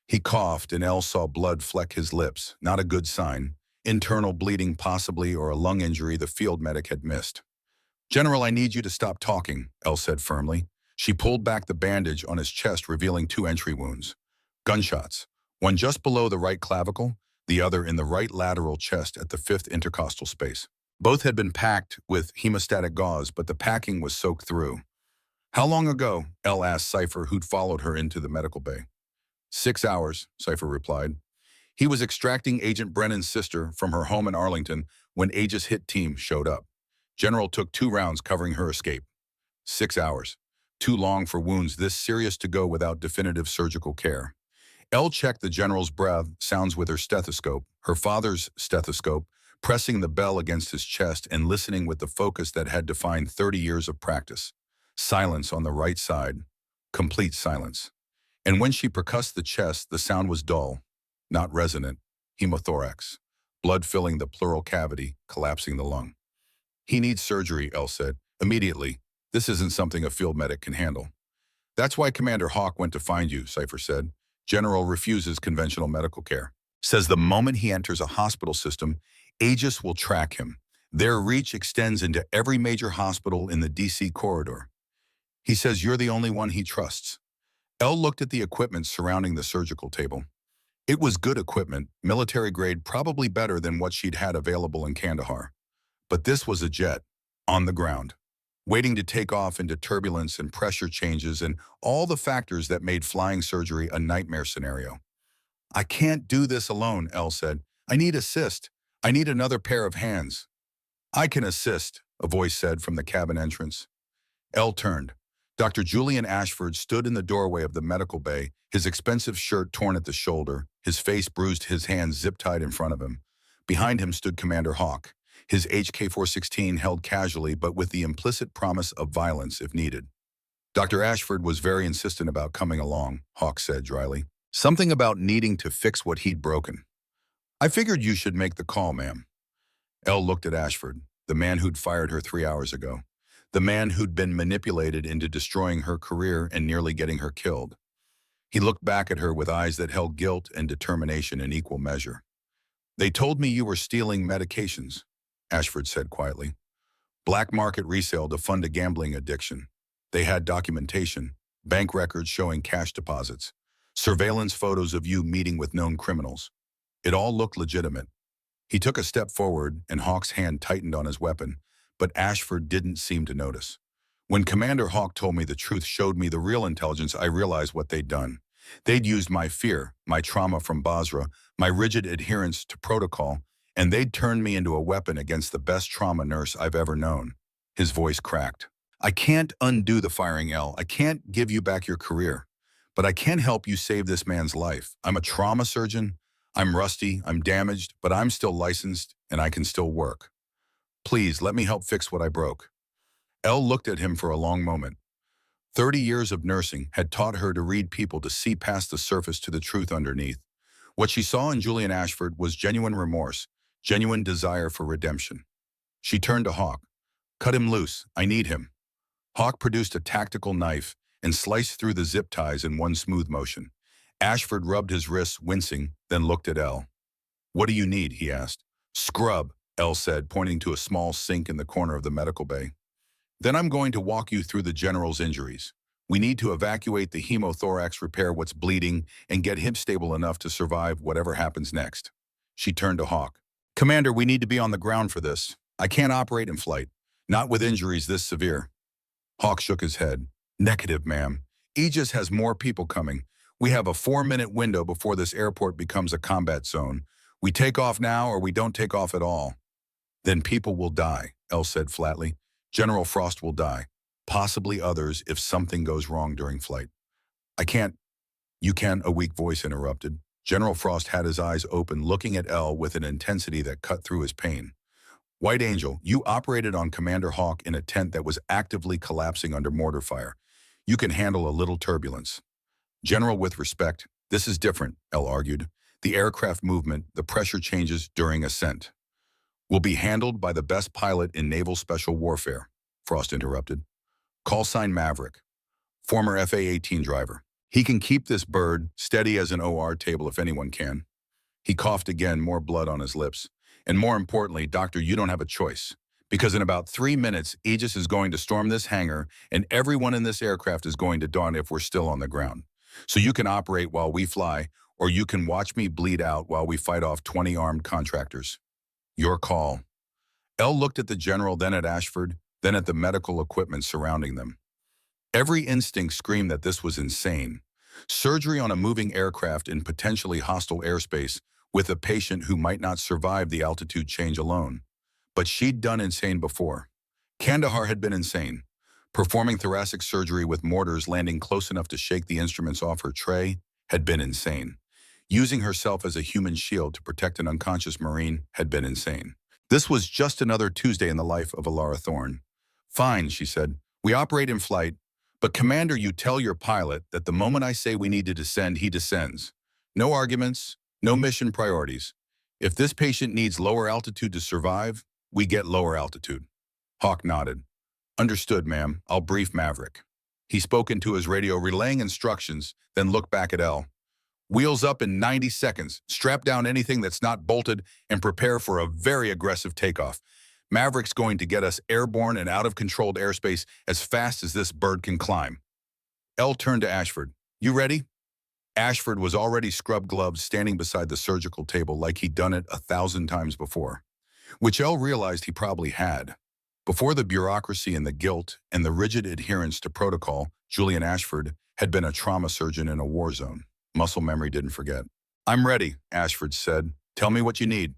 A: He coughed, and Elle saw blood fleck his lips, not a good sign. Internal bleeding possibly, or a lung injury the field medic had missed. General, I need you to stop talking, Elle said firmly. She pulled back the bandage on his chest, revealing 2 entry wounds. Gunshots, one just below the right clavicle, the other in the right lateral chest at the 5th intercostal space. Both had been packed with hemostatic gauze, but the packing was soaked through. How long ago? Elle asked Cypher, who'd followed her into the medical bay. 6 hours, Cypher replied. He was extracting Agent Brennan's sister from her home in Arlington when Aegis hit team showed up. General took 2 rounds covering her escape. 6 hours. Too long for wounds this serious to go without definitive surgical care. Elle checked the general's breath sounds with her stethoscope, her father's stethoscope, pressing the bell against his chest and listening with the focus that had defined 30 years of practice. Silence on the right side. Complete silence. And when she percussed the chest, the sound was dull, not resonant. Hemothorax. Blood filling the pleural cavity, collapsing the lung. He needs surgery, Elle said. Immediately. This isn't something a field medic can handle. That's why Commander Hawk went to find you, Cypher said. General refuses conventional medical care. Says the moment he enters a hospital system, Aegis will track him. Their reach extends into every major hospital in the DC corridor. He says you're the only one he trusts. Elle looked at the equipment surrounding the surgical table. It was good equipment, military grade, probably better than what she'd had available in Kandahar. But this was a jet, on the ground, waiting to take off into turbulence and pressure changes and all the factors that made flying surgery a nightmare scenario. I can't do this alone, Elle said. I need assist. I need another pair of hands. I can assist, a voice said from the cabin entrance. Elle turned. Dr. Julian Ashford stood in the doorway of the medical bay, his expensive shirt torn at the shoulder, his face bruised, his hands zip-tied in front of him. Behind him stood Commander Hawk, his HK-416 held casually but with the implicit promise of violence if needed. Dr. Ashford was very insistent about coming along, Hawk said dryly. Something about needing to fix what he'd broken. I figured you should make the call, ma'am. Elle looked at Ashford, the man who'd fired her 3 hours ago. The man who'd been manipulated into destroying her career and nearly getting her killed. He looked back at her with eyes that held guilt and determination in equal measure. They told me you were stealing medications, Ashford said quietly. Black market resale to fund a gambling addiction. They had documentation, bank records showing cash deposits, surveillance photos of you meeting with known criminals. It all looked legitimate. He took a step forward and Hawk's hand tightened on his weapon, but Ashford didn't seem to notice. When Commander Hawk told me the truth, showed me the real intelligence, I realized what they'd done. They'd used my fear, my trauma from Basra, my rigid adherence to protocol, and they'd turned me into a weapon against the best trauma nurse I've ever known. His voice cracked. I can't undo the firing, Elle. I can't give you back your career. But I can help you save this man's life. I'm a trauma surgeon. I'm rusty, I'm damaged, but I'm still licensed and I can still work. Please, let me help fix what I broke. Elle looked at him for a long moment. 30 years of nursing had taught her to read people, to see past the surface to the truth underneath. What she saw in Julian Ashford was genuine remorse, genuine desire for redemption. She turned to Hawk. Cut him loose, I need him. Hawk produced a tactical knife and sliced through the zip ties in one smooth motion. Ashford rubbed his wrists, wincing, then looked at Elle. What do you need, he asked. Scrub, Elle said, pointing to a small sink in the corner of the medical bay. Then I'm going to walk you through the general's injuries. We need to evacuate the hemothorax, repair what's bleeding, and get him stable enough to survive whatever happens next. She turned to Hawk. Commander, we need to be on the ground for this. I can't operate in flight, not with injuries this severe. Hawk shook his head. Negative, ma'am. Aegis has more people coming. We have a 4-minute window before this airport becomes a combat zone. We take off now or we don't take off at all. Then people will die, Elle said flatly. General Frost will die. Possibly others if something goes wrong during flight. I can't. You can, a weak voice interrupted. General Frost had his eyes open, looking at Elle with an intensity that cut through his pain. White Angel, you operated on Commander Hawk in a tent that was actively collapsing under mortar fire. You can handle a little turbulence. General, with respect, this is different, Elle argued. The aircraft movement, the pressure changes during ascent, will be handled by the best pilot in naval special warfare, Frost interrupted. Call sign Maverick, former FA-18 driver. He can keep this bird steady as an OR table if anyone can. He coughed again, more blood on his lips. And more importantly, Doctor, you don't have a choice. Because in about 3 minutes, Aegis is going to storm this hangar and everyone in this aircraft is going to dawn if we're still on the ground. So you can operate while we fly, or you can watch me bleed out while we fight off 20 armed contractors. Your call. Elle looked at the general, then at Ashford, then at the medical equipment surrounding them. Every instinct screamed that this was insane. Surgery on a moving aircraft in potentially hostile airspace with a patient who might not survive the altitude change alone. But she'd done insane before. Kandahar had been insane. Performing thoracic surgery with mortars landing close enough to shake the instruments off her tray had been insane. Using herself as a human shield to protect an unconscious Marine had been insane. This was just another Tuesday in the life of Alara Thorne. Fine, she said. We operate in flight, but Commander, you tell your pilot that the moment I say we need to descend, he descends. No arguments, no mission priorities. If this patient needs lower altitude to survive, we get lower altitude. Hawk nodded. Understood, ma'am. I'll brief Maverick. He spoke into his radio, relaying instructions, then looked back at Elle. Wheels up in 90 seconds, strap down anything that's not bolted, and prepare for a very aggressive takeoff. Maverick's going to get us airborne and out of controlled airspace as fast as this bird can climb. Elle turned to Ashford. You ready? Ashford was already scrubbed gloves standing beside the surgical table like he'd done it 1,000 times before, which Elle realized he probably had. Before the bureaucracy and the guilt and the rigid adherence to protocol, Julian Ashford had been a trauma surgeon in a war zone. Muscle memory didn't forget. I'm ready, Ashford said. Tell me what you need.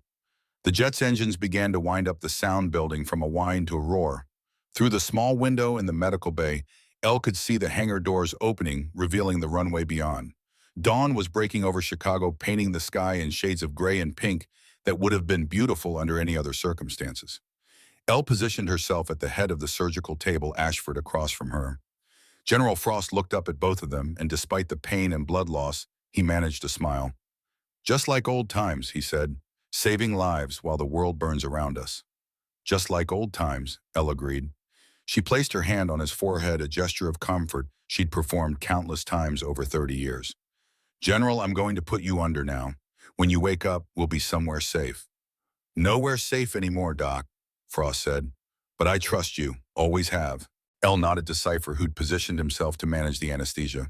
A: The jet's engines began to wind up the sound building from a whine to a roar. Through the small window in the medical bay, Elle could see the hangar doors opening, revealing the runway beyond. Dawn was breaking over Chicago, painting the sky in shades of gray and pink that would have been beautiful under any other circumstances. Elle positioned herself at the head of the surgical table, Ashford across from her. General Frost looked up at both of them, and despite the pain and blood loss, he managed to smile. Just like old times, he said, saving lives while the world burns around us. Just like old times, Elle agreed. She placed her hand on his forehead, a gesture of comfort she'd performed countless times over 30 years. General, I'm going to put you under now. When you wake up, we'll be somewhere safe. Nowhere safe anymore, Doc, Frost said. But I trust you, always have. Elle nodded to Cypher, who'd positioned himself to manage the anesthesia.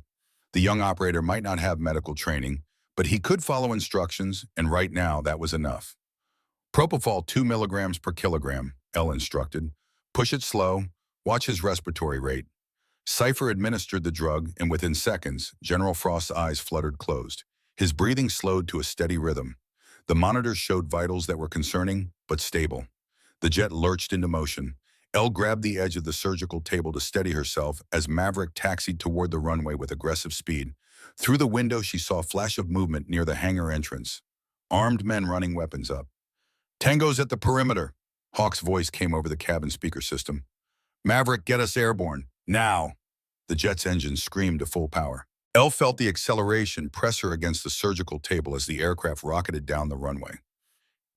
A: The young operator might not have medical training, but he could follow instructions, and right now that was enough. Propofol 2 milligrams per kilogram, Elle instructed. Push it slow, watch his respiratory rate. Cypher administered the drug, and within seconds, General Frost's eyes fluttered closed. His breathing slowed to a steady rhythm. The monitors showed vitals that were concerning, but stable. The jet lurched into motion. Elle grabbed the edge of the surgical table to steady herself as Maverick taxied toward the runway with aggressive speed. Through the window, she saw a flash of movement near the hangar entrance. Armed men running weapons up. Tango's at the perimeter. Hawk's voice came over the cabin speaker system. Maverick, get us airborne. Now. The jet's engines screamed to full power. Elle felt the acceleration press her against the surgical table as the aircraft rocketed down the runway.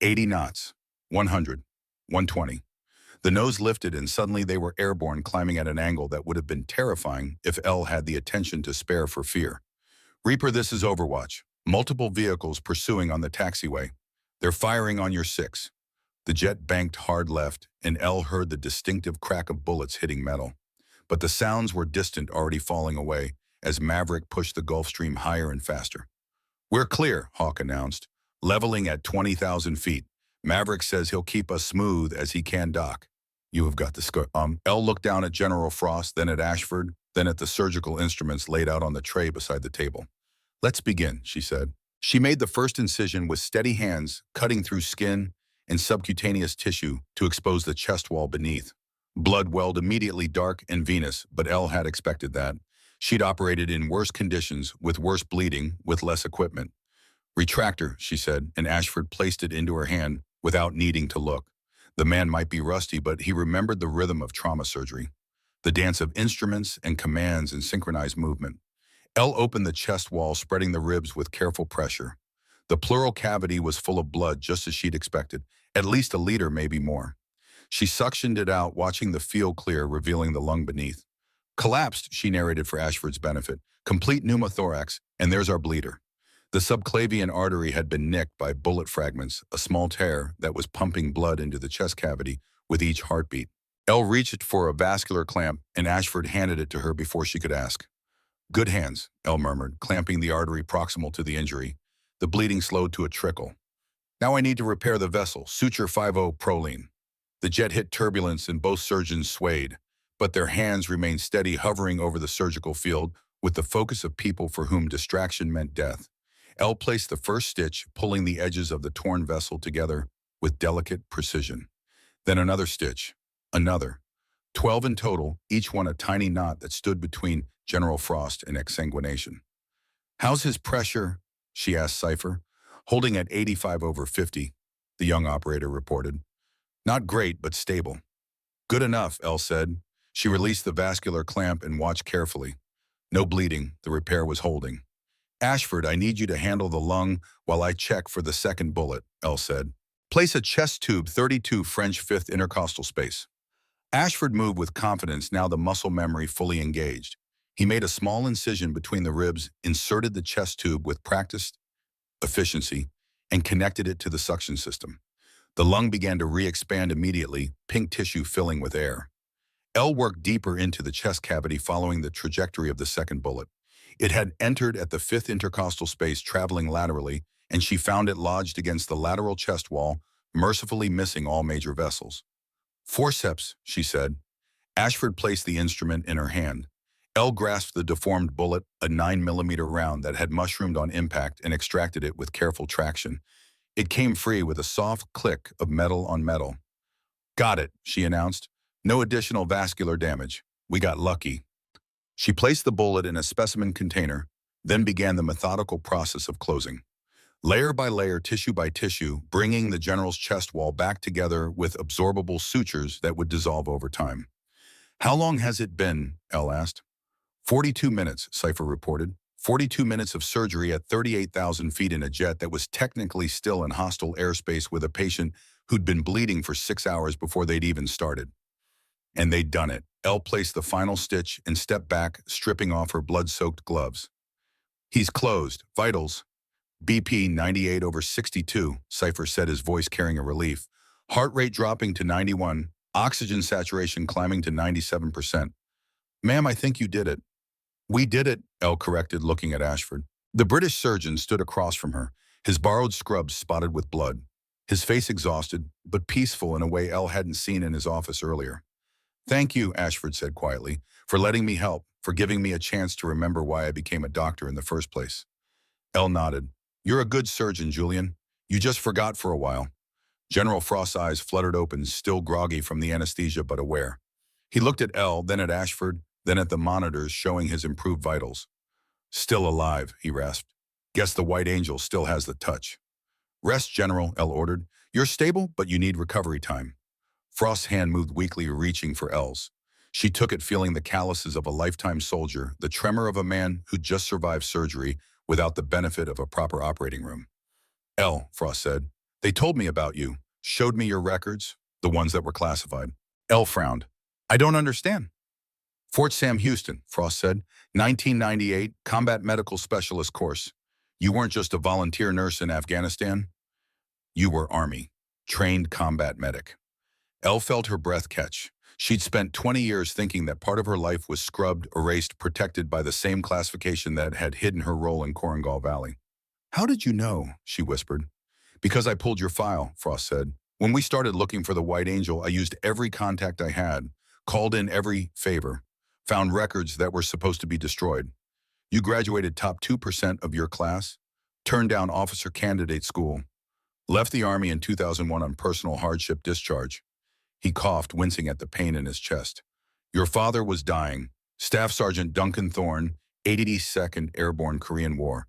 A: 80 knots. 100. 120. The nose lifted, and suddenly they were airborne, climbing at an angle that would have been terrifying if Elle had the attention to spare for fear. Reaper, this is Overwatch. Multiple vehicles pursuing on the taxiway. They're firing on your 6. The jet banked hard left, and Elle heard the distinctive crack of bullets hitting metal. But the sounds were distant, already falling away, as Maverick pushed the Gulfstream higher and faster. We're clear, Hawk announced, leveling at 20,000 feet. Maverick says he'll keep us smooth as he can, Doc. You have got the score. Elle looked down at General Frost, then at Ashford, then at the surgical instruments laid out on the tray beside the table. Let's begin, she said. She made the first incision with steady hands, cutting through skin and subcutaneous tissue to expose the chest wall beneath. Blood welled immediately dark and venous, but Elle had expected that. She'd operated in worse conditions, with worse bleeding, with less equipment. Retractor, she said, and Ashford placed it into her hand without needing to look. The man might be rusty, but he remembered the rhythm of trauma surgery, the dance of instruments and commands and synchronized movement. Elle opened the chest wall, spreading the ribs with careful pressure. The pleural cavity was full of blood, just as she'd expected, at least a liter, maybe more. She suctioned it out, watching the field clear, revealing the lung beneath. Collapsed, she narrated for Ashford's benefit. Complete pneumothorax, and there's our bleeder. The subclavian artery had been nicked by bullet fragments, a small tear that was pumping blood into the chest cavity with each heartbeat. Elle reached for a vascular clamp, and Ashford handed it to her before she could ask. Good hands, Elle murmured, clamping the artery proximal to the injury. The bleeding slowed to a trickle. Now I need to repair the vessel, suture 50 proline. The jet hit turbulence and both surgeons swayed, but their hands remained steady, hovering over the surgical field with the focus of people for whom distraction meant death. Elle placed the first stitch, pulling the edges of the torn vessel together with delicate precision. Then another stitch, another. 12 in total, each one a tiny knot that stood between General Frost and exsanguination. How's his pressure? She asked Cypher. Holding at 85/50, the young operator reported. Not great, but stable. Good enough, Elle said. She released the vascular clamp and watched carefully. No bleeding, the repair was holding. Ashford, I need you to handle the lung while I check for the second bullet, Elle said. Place a chest tube 32 French 5th intercostal space. Ashford moved with confidence, now the muscle memory fully engaged. He made a small incision between the ribs, inserted the chest tube with practiced efficiency, and connected it to the suction system. The lung began to re-expand immediately, pink tissue filling with air. Elle worked deeper into the chest cavity following the trajectory of the second bullet. It had entered at the 5th intercostal space, traveling laterally, and she found it lodged against the lateral chest wall, mercifully missing all major vessels. Forceps, she said. Ashford placed the instrument in her hand. Elle grasped the deformed bullet, a 9mm round that had mushroomed on impact, and extracted it with careful traction. It came free with a soft click of metal on metal. Got it, she announced. No additional vascular damage. We got lucky. She placed the bullet in a specimen container, then began the methodical process of closing. Layer by layer, tissue by tissue, bringing the general's chest wall back together with absorbable sutures that would dissolve over time. How long has it been? Elle asked. 42 minutes, Cypher reported. 42 minutes of surgery at 38,000 feet in a jet that was technically still in hostile airspace with a patient who'd been bleeding for 6 hours before they'd even started. And they'd done it. Elle placed the final stitch and stepped back, stripping off her blood-soaked gloves. He's closed. Vitals. BP 98/62, Cypher said, his voice carrying a relief. Heart rate dropping to 91, oxygen saturation climbing to 97%. Ma'am, I think you did it. We did it, Elle corrected, looking at Ashford. The British surgeon stood across from her, his borrowed scrubs spotted with blood, his face exhausted, but peaceful in a way Elle hadn't seen in his office earlier. Thank you, Ashford said quietly, for letting me help, for giving me a chance to remember why I became a doctor in the first place. Elle nodded. You're a good surgeon, Julian. You just forgot for a while. General Frost's eyes fluttered open, still groggy from the anesthesia but aware. He looked at Elle, then at Ashford, then at the monitors showing his improved vitals. Still alive, he rasped. Guess the White Angel still has the touch. Rest, General, Elle ordered. You're stable, but you need recovery time. Frost's hand moved weakly, reaching for Elle's. She took it, feeling the calluses of a lifetime soldier, the tremor of a man who'd just survived surgery without the benefit of a proper operating room. Elle, Frost said, they told me about you, showed me your records, the ones that were classified. Elle frowned. I don't understand. Fort Sam Houston, Frost said, 1998, Combat Medical Specialist course. You weren't just a volunteer nurse in Afghanistan. You were Army, trained combat medic. Elle felt her breath catch. She'd spent 20 years thinking that part of her life was scrubbed, erased, protected by the same classification that had hidden her role in Korengal Valley. How did you know? She whispered. Because I pulled your file, Frost said. When we started looking for the White Angel, I used every contact I had, called in every favor, found records that were supposed to be destroyed. You graduated top 2% of your class, turned down officer candidate school, left the Army in 2001 on personal hardship discharge. He coughed, wincing at the pain in his chest. Your father was dying. Staff Sergeant Duncan Thorne, 82nd Airborne Korean War.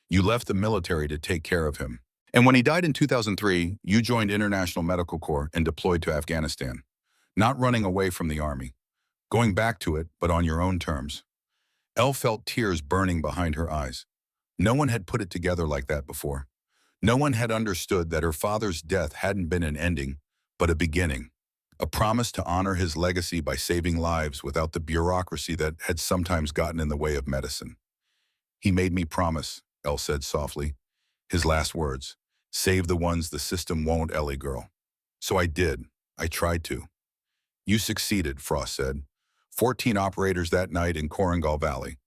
A: You left the military to take care of him. And when he died in 2003, you joined International Medical Corps and deployed to Afghanistan. Not running away from the Army. Going back to it, but on your own terms. Elle felt tears burning behind her eyes. No one had put it together like that before. No one had understood that her father's death hadn't been an ending, but a beginning. A promise to honor his legacy by saving lives without the bureaucracy that had sometimes gotten in the way of medicine. He made me promise, Elle said softly. His last words. Save the ones the system won't, Ellie girl. So I did. I tried to. You succeeded, Frost said. 14 operators that night in Korengal Valley.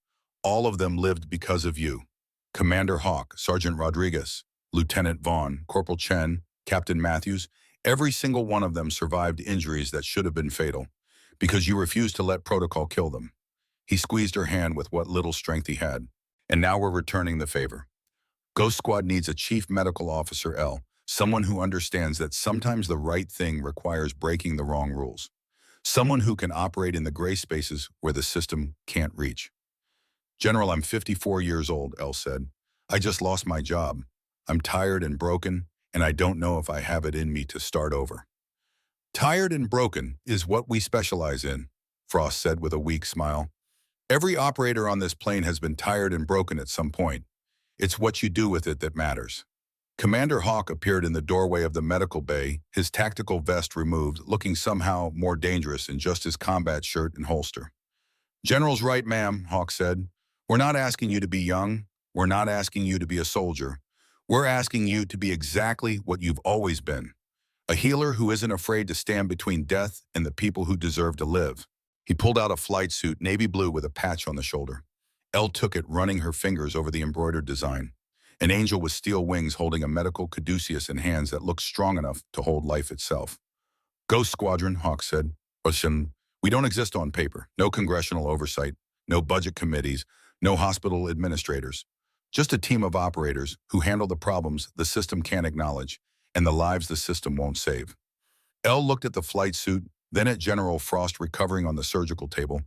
A: All of them lived because of you. Commander Hawk, Sergeant Rodriguez, Lieutenant Vaughn, Corporal Chen, Captain Matthews, every single one of them survived injuries that should have been fatal, because you refused to let protocol kill them. He squeezed her hand with what little strength he had. And now we're returning the favor. Ghost Squad needs a chief medical officer, L, someone who understands that sometimes the right thing requires breaking the wrong rules. Someone who can operate in the gray spaces where the system can't reach. General, I'm 54 years old, Elle said. I just lost my job. I'm tired and broken, and I don't know if I have it in me to start over. Tired and broken is what we specialize in, Frost said with a weak smile. Every operator on this plane has been tired and broken at some point. It's what you do with it that matters. Commander Hawk appeared in the doorway of the medical bay, his tactical vest removed, looking somehow more dangerous in just his combat shirt and holster. General's right, ma'am, Hawk said. We're not asking you to be young. We're not asking you to be a soldier. We're asking you to be exactly what you've always been. A healer who isn't afraid to stand between death and the people who deserve to live. He pulled out a flight suit, navy blue with a patch on the shoulder. Elle took it, running her fingers over the embroidered design. An angel with steel wings holding a medical caduceus in hands that looked strong enough to hold life itself. Ghost Squadron, Hawk said. Listen, we don't exist on paper. No congressional oversight, no budget committees, no hospital administrators. Just a team of operators who handle the problems the system can't acknowledge and the lives the system won't save. Elle looked at the flight suit, then at General Frost recovering on the surgical table,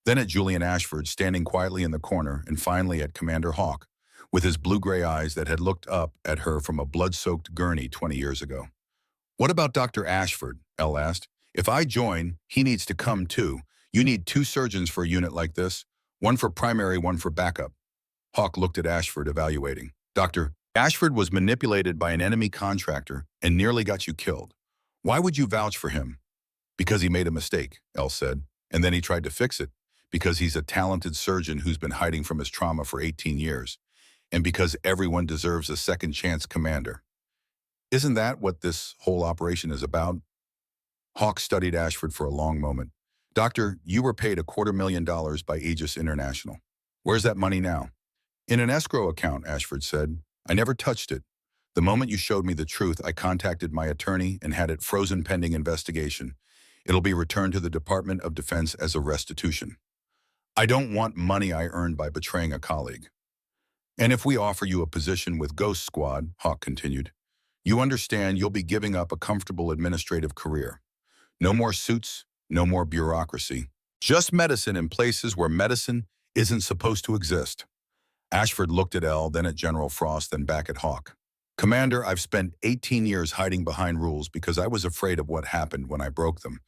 A: then at Julian Ashford standing quietly in the corner, and finally at Commander Hawk, with his blue-gray eyes that had looked up at her from a blood-soaked gurney 20 years ago. What about Dr. Ashford? Elle asked. If I join, he needs to come too. You need 2 surgeons for a unit like this, one for primary, one for backup. Hawk looked at Ashford, evaluating. Dr. Ashford was manipulated by an enemy contractor and nearly got you killed. Why would you vouch for him? Because he made a mistake, Elle said, and then he tried to fix it, because he's a talented surgeon who's been hiding from his trauma for 18 years, and because everyone deserves a second chance, Commander. Isn't that what this whole operation is about? Hawk studied Ashford for a long moment. Doctor, you were paid $250,000 by Aegis International. Where's that money now? In an escrow account, Ashford said. I never touched it. The moment you showed me the truth, I contacted my attorney and had it frozen pending investigation. It'll be returned to the Department of Defense as a restitution. I don't want money I earned by betraying a colleague. And if we offer you a position with Ghost Squad, Hawk continued, you understand you'll be giving up a comfortable administrative career. No more suits, no more bureaucracy. Just medicine in places where medicine isn't supposed to exist. Ashford looked at Elle, then at General Frost, then back at Hawk. Commander, I've spent 18 years hiding behind rules because I was afraid of what happened when I broke them.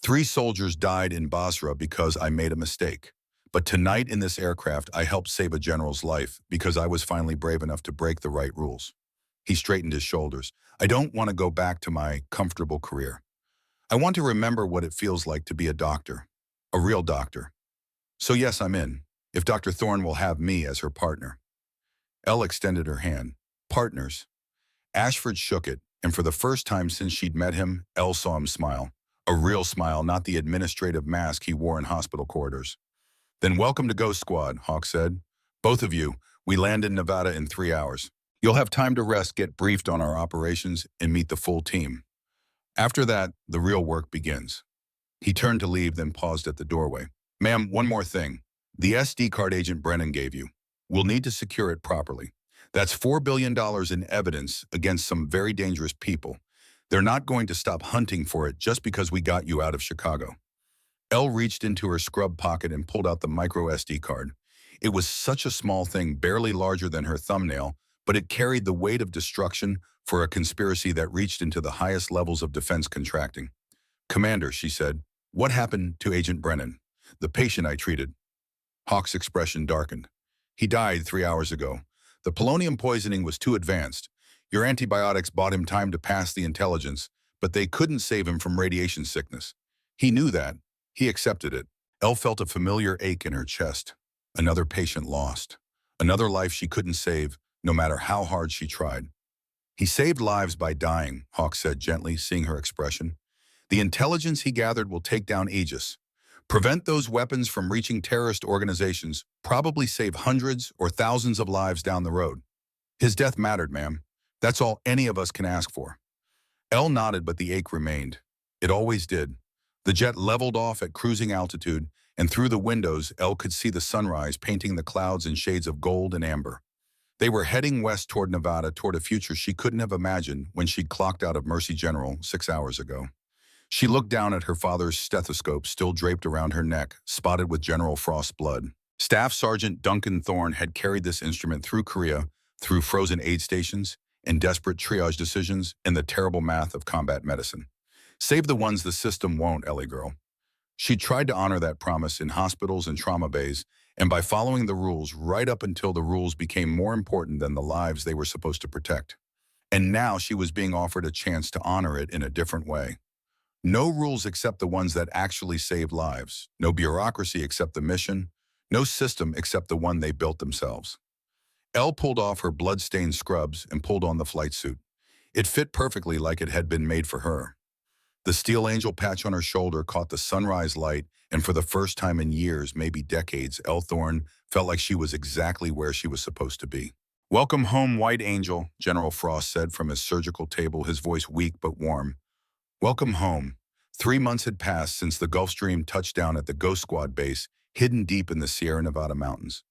A: 3 soldiers died in Basra because I made a mistake. But tonight in this aircraft, I helped save a general's life because I was finally brave enough to break the right rules. He straightened his shoulders. I don't want to go back to my comfortable career. I want to remember what it feels like to be a doctor, a real doctor. So yes, I'm in, if Dr. Thorne will have me as her partner. Elle extended her hand. Partners. Ashford shook it, and for the first time since she'd met him, Elle saw him smile. A real smile, not the administrative mask he wore in hospital corridors. Then welcome to Ghost Squad, Hawk said. Both of you, we land in Nevada in 3 hours. You'll have time to rest, get briefed on our operations, and meet the full team. After that, the real work begins. He turned to leave, then paused at the doorway. Ma'am, one more thing. The SD card Agent Brennan gave you. We'll need to secure it properly. That's $4 billion in evidence against some very dangerous people. They're not going to stop hunting for it just because we got you out of Chicago. Elle reached into her scrub pocket and pulled out the micro SD card. It was such a small thing, barely larger than her thumbnail, but it carried the weight of destruction for a conspiracy that reached into the highest levels of defense contracting. Commander, she said, what happened to Agent Brennan, the patient I treated? Hawk's expression darkened. He died 3 hours ago. The polonium poisoning was too advanced. Your antibiotics bought him time to pass the intelligence, but they couldn't save him from radiation sickness. He knew that. He accepted it. Elle felt a familiar ache in her chest. Another patient lost. Another life she couldn't save, no matter how hard she tried. He saved lives by dying, Hawk said gently, seeing her expression. The intelligence he gathered will take down Aegis. Prevent those weapons from reaching terrorist organizations, probably save hundreds or thousands of lives down the road. His death mattered, ma'am. That's all any of us can ask for. Elle nodded, but the ache remained. It always did. The jet leveled off at cruising altitude, and through the windows, Elle could see the sunrise painting the clouds in shades of gold and amber. They were heading west toward Nevada, toward a future she couldn't have imagined when she'd clocked out of Mercy General 6 hours ago. She looked down at her father's stethoscope still draped around her neck, spotted with General Frost's blood. Staff Sergeant Duncan Thorne had carried this instrument through Korea, through frozen aid stations, and desperate triage decisions, and the terrible math of combat medicine. Save the ones the system won't, Ellie girl. She tried to honor that promise in hospitals and trauma bays, and by following the rules right up until the rules became more important than the lives they were supposed to protect. And now she was being offered a chance to honor it in a different way. No rules except the ones that actually saved lives. No bureaucracy except the mission. No system except the one they built themselves. Elle pulled off her blood-stained scrubs and pulled on the flight suit. It fit perfectly like it had been made for her. The Steel Angel patch on her shoulder caught the sunrise light, and for the first time in years, maybe decades, Elle Thorne felt like she was exactly where she was supposed to be. "Welcome home, White Angel," General Frost said from his surgical table, his voice weak but warm. "Welcome home." 3 months had passed since the Gulfstream touched down at the Ghost Squad base, hidden deep in the Sierra Nevada mountains.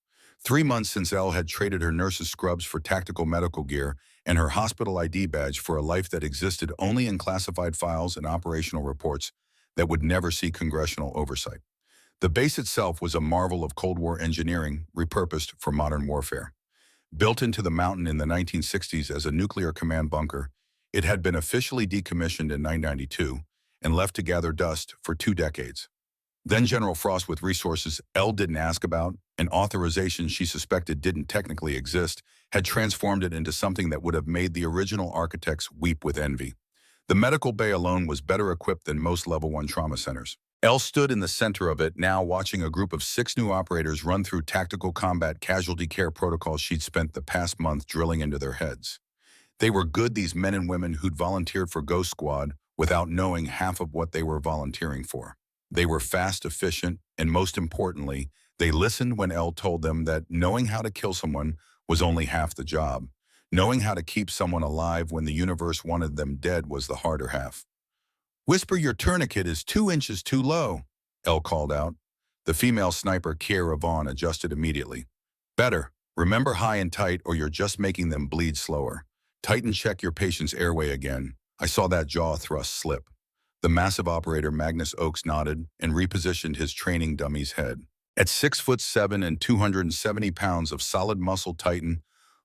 A: 3 months since Elle had traded her nurse's scrubs for tactical medical gear and her hospital ID badge for a life that existed only in classified files and operational reports that would never see congressional oversight. The base itself was a marvel of Cold War engineering, repurposed for modern warfare. Built into the mountain in the 1960s as a nuclear command bunker, it had been officially decommissioned in 1992 and left to gather dust for 2 decades. Then General Frost, with resources Elle didn't ask about and authorization she suspected didn't technically exist, had transformed it into something that would have made the original architects weep with envy. The medical bay alone was better equipped than most Level 1 trauma centers. Elle stood in the center of it, now watching a group of 6 new operators run through tactical combat casualty care protocols she'd spent the past month drilling into their heads. They were good, these men and women who'd volunteered for Ghost Squad without knowing half of what they were volunteering for. They were fast, efficient, and most importantly, they listened when Elle told them that knowing how to kill someone was only half the job. Knowing how to keep someone alive when the universe wanted them dead was the harder half. "Whisper your tourniquet is 2 inches too low," Elle called out. The female sniper, Kiera Vaughn, adjusted immediately. "Better. Remember high and tight or you're just making them bleed slower. Tighten, check your patient's airway again." I saw that jaw thrust slip. The massive operator Magnus Oakes nodded and repositioned his training dummy's head. At 6'7" and 270 pounds of solid muscle, Titan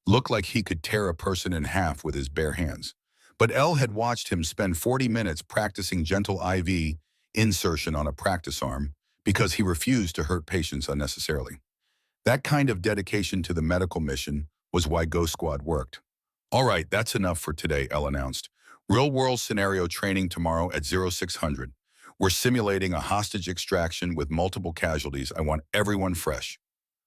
A: looked like he could tear a person in half with his bare hands. But Elle had watched him spend 40 minutes practicing gentle IV insertion on a practice arm because he refused to hurt patients unnecessarily. That kind of dedication to the medical mission was why Ghost Squad worked. "All right, that's enough for today," Elle announced. "Real-world scenario training tomorrow at 0600. We're simulating a hostage extraction with multiple casualties. I want everyone fresh."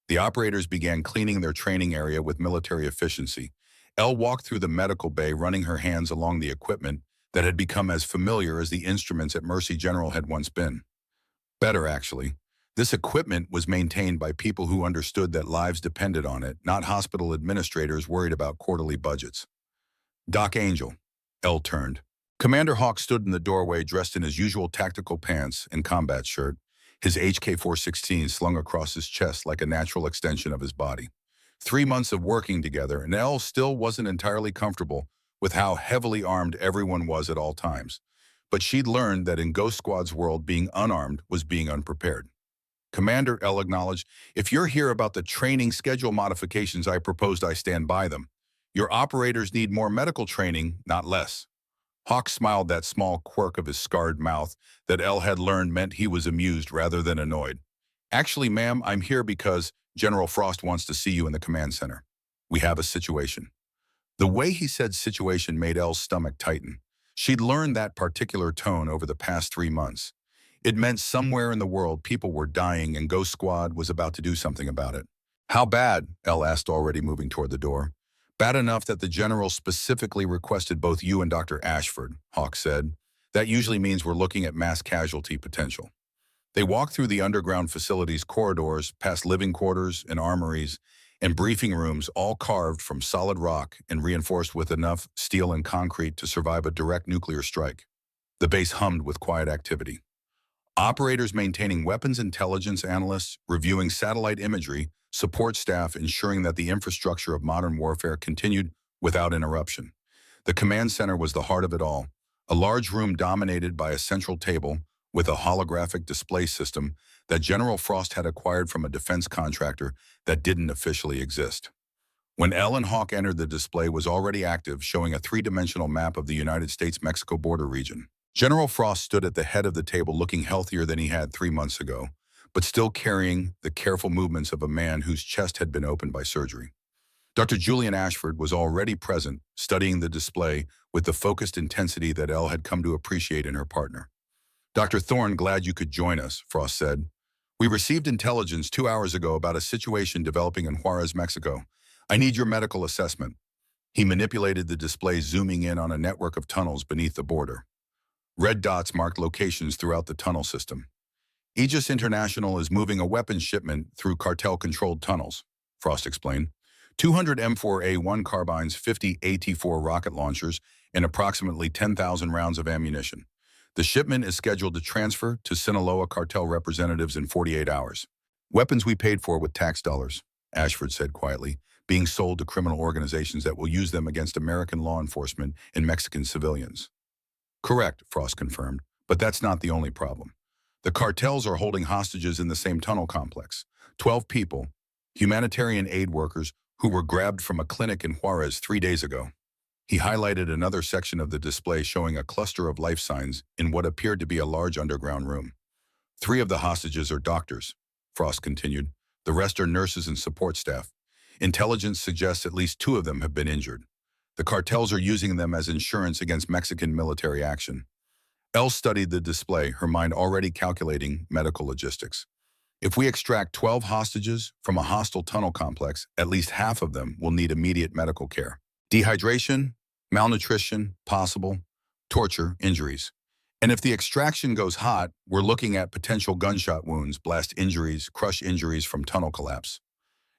A: The operators began cleaning their training area with military efficiency. Elle walked through the medical bay, running her hands along the equipment that had become as familiar as the instruments at Mercy General had once been. Better, actually. This equipment was maintained by people who understood that lives depended on it, not hospital administrators worried about quarterly budgets. "Doc Angel." Elle turned. Commander Hawk stood in the doorway, dressed in his usual tactical pants and combat shirt, his HK-416 slung across his chest like a natural extension of his body. 3 months of working together, and Elle still wasn't entirely comfortable with how heavily armed everyone was at all times. But she'd learned that in Ghost Squad's world, being unarmed was being unprepared. "Commander," Elle acknowledged, "if you're here about the training schedule modifications I proposed, I stand by them. Your operators need more medical training, not less." Hawk smiled, that small quirk of his scarred mouth that Elle had learned meant he was amused rather than annoyed. "Actually, ma'am, I'm here because General Frost wants to see you in the command center. We have a situation." The way he said situation made Elle's stomach tighten. She'd learned that particular tone over the past 3 months. It meant somewhere in the world people were dying and Ghost Squad was about to do something about it. "How bad?" Elle asked, already moving toward the door. "Bad enough that the general specifically requested both you and Dr. Ashford," Hawk said. "That usually means we're looking at mass casualty potential." They walked through the underground facilities corridors, past living quarters and armories and briefing rooms, all carved from solid rock and reinforced with enough steel and concrete to survive a direct nuclear strike. The base hummed with quiet activity. Operators maintaining weapons, intelligence analysts reviewing satellite imagery, support staff ensuring that the infrastructure of modern warfare continued without interruption. The command center was the heart of it all, a large room dominated by a central table with a holographic display system that General Frost had acquired from a defense contractor that didn't officially exist. When Elle and Hawk entered, the display was already active, showing a three-dimensional map of the United States-Mexico border region. General Frost stood at the head of the table looking healthier than he had 3 months ago, but still carrying the careful movements of a man whose chest had been opened by surgery. Dr. Julian Ashford was already present, studying the display with the focused intensity that Elle had come to appreciate in her partner. Dr. Thorne, glad you could join us, Frost said. We received intelligence 2 hours ago about a situation developing in Juarez, Mexico. I need your medical assessment. He manipulated the display, zooming in on a network of tunnels beneath the border. Red dots marked locations throughout the tunnel system. Aegis International is moving a weapons shipment through cartel-controlled tunnels, Frost explained. 200 M4A1 carbines, 50 AT-4 rocket launchers, and approximately 10,000 rounds of ammunition. The shipment is scheduled to transfer to Sinaloa cartel representatives in 48 hours. Weapons we paid for with tax dollars, Ashford said quietly, being sold to criminal organizations that will use them against American law enforcement and Mexican civilians. Correct, Frost confirmed, but that's not the only problem. The cartels are holding hostages in the same tunnel complex. 12 people, humanitarian aid workers, who were grabbed from a clinic in Juarez 3 days ago. He highlighted another section of the display showing a cluster of life signs in what appeared to be a large underground room. 3 of the hostages are doctors, Frost continued. The rest are nurses and support staff. Intelligence suggests at least 2 of them have been injured. The cartels are using them as insurance against Mexican military action. Elle studied the display, her mind already calculating medical logistics. If we extract 12 hostages from a hostile tunnel complex, at least half of them will need immediate medical care. Dehydration, malnutrition, possible, torture, injuries. And if the extraction goes hot, we're looking at potential gunshot wounds, blast injuries, crush injuries from tunnel collapse.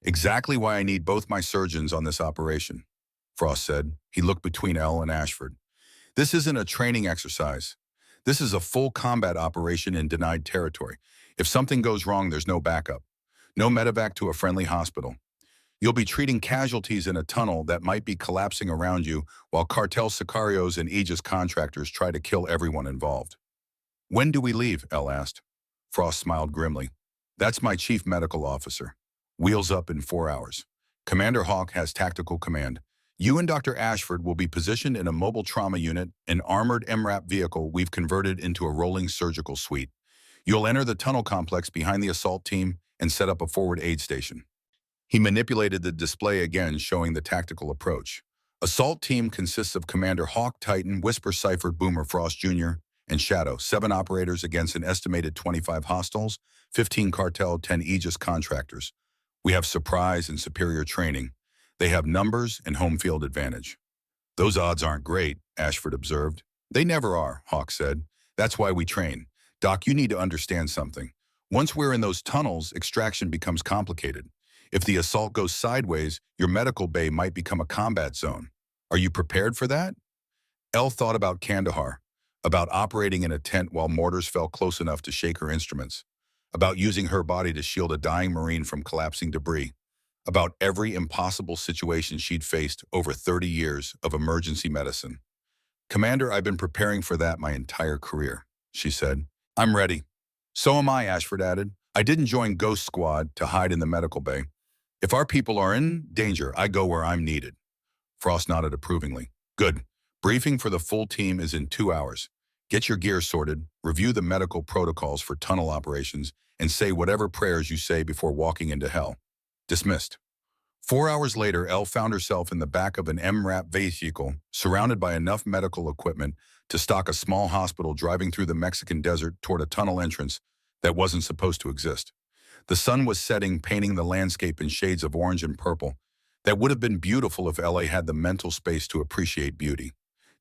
A: Exactly why I need both my surgeons on this operation, Frost said. He looked between Elle and Ashford. This isn't a training exercise. This is a full combat operation in denied territory. If something goes wrong, there's no backup. No medevac to a friendly hospital. You'll be treating casualties in a tunnel that might be collapsing around you while cartel sicarios and Aegis contractors try to kill everyone involved. When do we leave? Elle asked. Frost smiled grimly. That's my chief medical officer. Wheels up in 4 hours. Commander Hawk has tactical command. You and Dr. Ashford will be positioned in a mobile trauma unit, an armored MRAP vehicle we've converted into a rolling surgical suite. You'll enter the tunnel complex behind the assault team and set up a forward aid station. He manipulated the display again, showing the tactical approach. Assault team consists of Commander Hawk, Titan, Whisper, Cypher, Boomer, Frost Jr., and Shadow, 7 operators against an estimated 25 hostiles, 15 cartel, 10 Aegis contractors. We have surprise and superior training. They have numbers and home field advantage. Those odds aren't great, Ashford observed. They never are, Hawk said. That's why we train. Doc, you need to understand something. Once we're in those tunnels, extraction becomes complicated. If the assault goes sideways, your medical bay might become a combat zone. Are you prepared for that? Elle thought about Kandahar, about operating in a tent while mortars fell close enough to shake her instruments, about using her body to shield a dying Marine from collapsing debris, about every impossible situation she'd faced over 30 years of emergency medicine. Commander, I've been preparing for that my entire career, she said. I'm ready. So am I, Ashford added. I didn't join Ghost Squad to hide in the medical bay. If our people are in danger, I go where I'm needed. Frost nodded approvingly. Good. Briefing for the full team is in 2 hours. Get your gear sorted, review the medical protocols for tunnel operations, and say whatever prayers you say before walking into hell. Dismissed. 4 hours later, Elle found herself in the back of an MRAP vehicle, surrounded by enough medical equipment to stock a small hospital driving through the Mexican desert toward a tunnel entrance that wasn't supposed to exist. The sun was setting, painting the landscape in shades of orange and purple that would have been beautiful if LA had the mental space to appreciate beauty.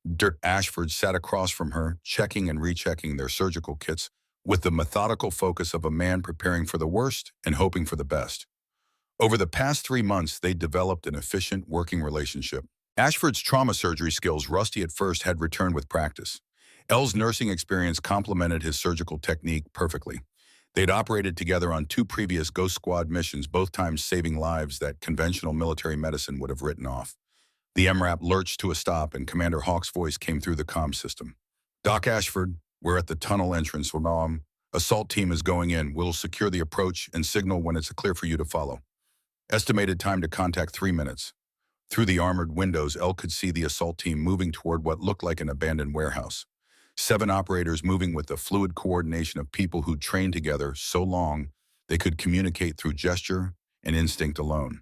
A: Dirt Ashford sat across from her, checking and rechecking their surgical kits with the methodical focus of a man preparing for the worst and hoping for the best. Over the past 3 months, they developed an efficient working relationship. Ashford's trauma surgery skills, rusty at first, had returned with practice. Elle's nursing experience complemented his surgical technique perfectly. They'd operated together on 2 previous Ghost Squad missions, both times saving lives that conventional military medicine would have written off. The MRAP lurched to a stop, and Commander Hawk's voice came through the comm system. Doc Ashford, we're at the tunnel entrance. Assault team is going in. We'll secure the approach and signal when it's clear for you to follow. Estimated time to contact 3 minutes. Through the armored windows, Elle could see the assault team moving toward what looked like an abandoned warehouse. 7 operators moving with the fluid coordination of people who trained together so long they could communicate through gesture and instinct alone.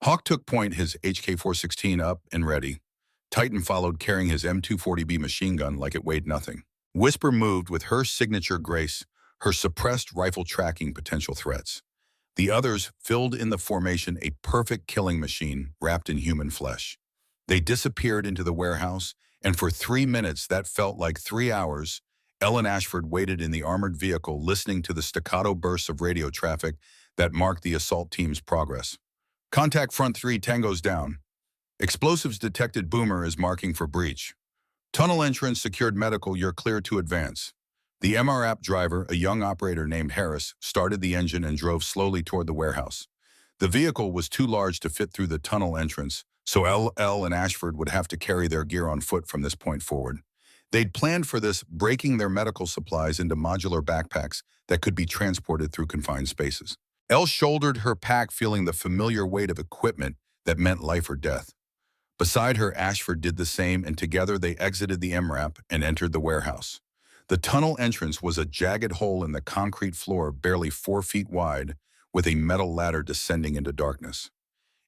A: Hawk took point, his HK-416 up and ready. Titan followed, carrying his M240B machine gun like it weighed nothing. Whisper moved with her signature grace, her suppressed rifle tracking potential threats. The others filled in the formation, a perfect killing machine wrapped in human flesh. They disappeared into the warehouse, and for 3 minutes that felt like 3 hours, Ellen Ashford waited in the armored vehicle, listening to the staccato bursts of radio traffic that marked the assault team's progress. Contact front 3, tangos down. Explosives detected, Boomer is marking for breach. Tunnel entrance secured, medical, you're clear to advance. The MR-app driver, a young operator named Harris, started the engine and drove slowly toward the warehouse. The vehicle was too large to fit through the tunnel entrance, so LL and Ashford would have to carry their gear on foot from this point forward. They'd planned for this, breaking their medical supplies into modular backpacks that could be transported through confined spaces. Elle shouldered her pack, feeling the familiar weight of equipment that meant life or death. Beside her, Ashford did the same, and together they exited the MRAP and entered the warehouse. The tunnel entrance was a jagged hole in the concrete floor, barely 4 feet wide, with a metal ladder descending into darkness.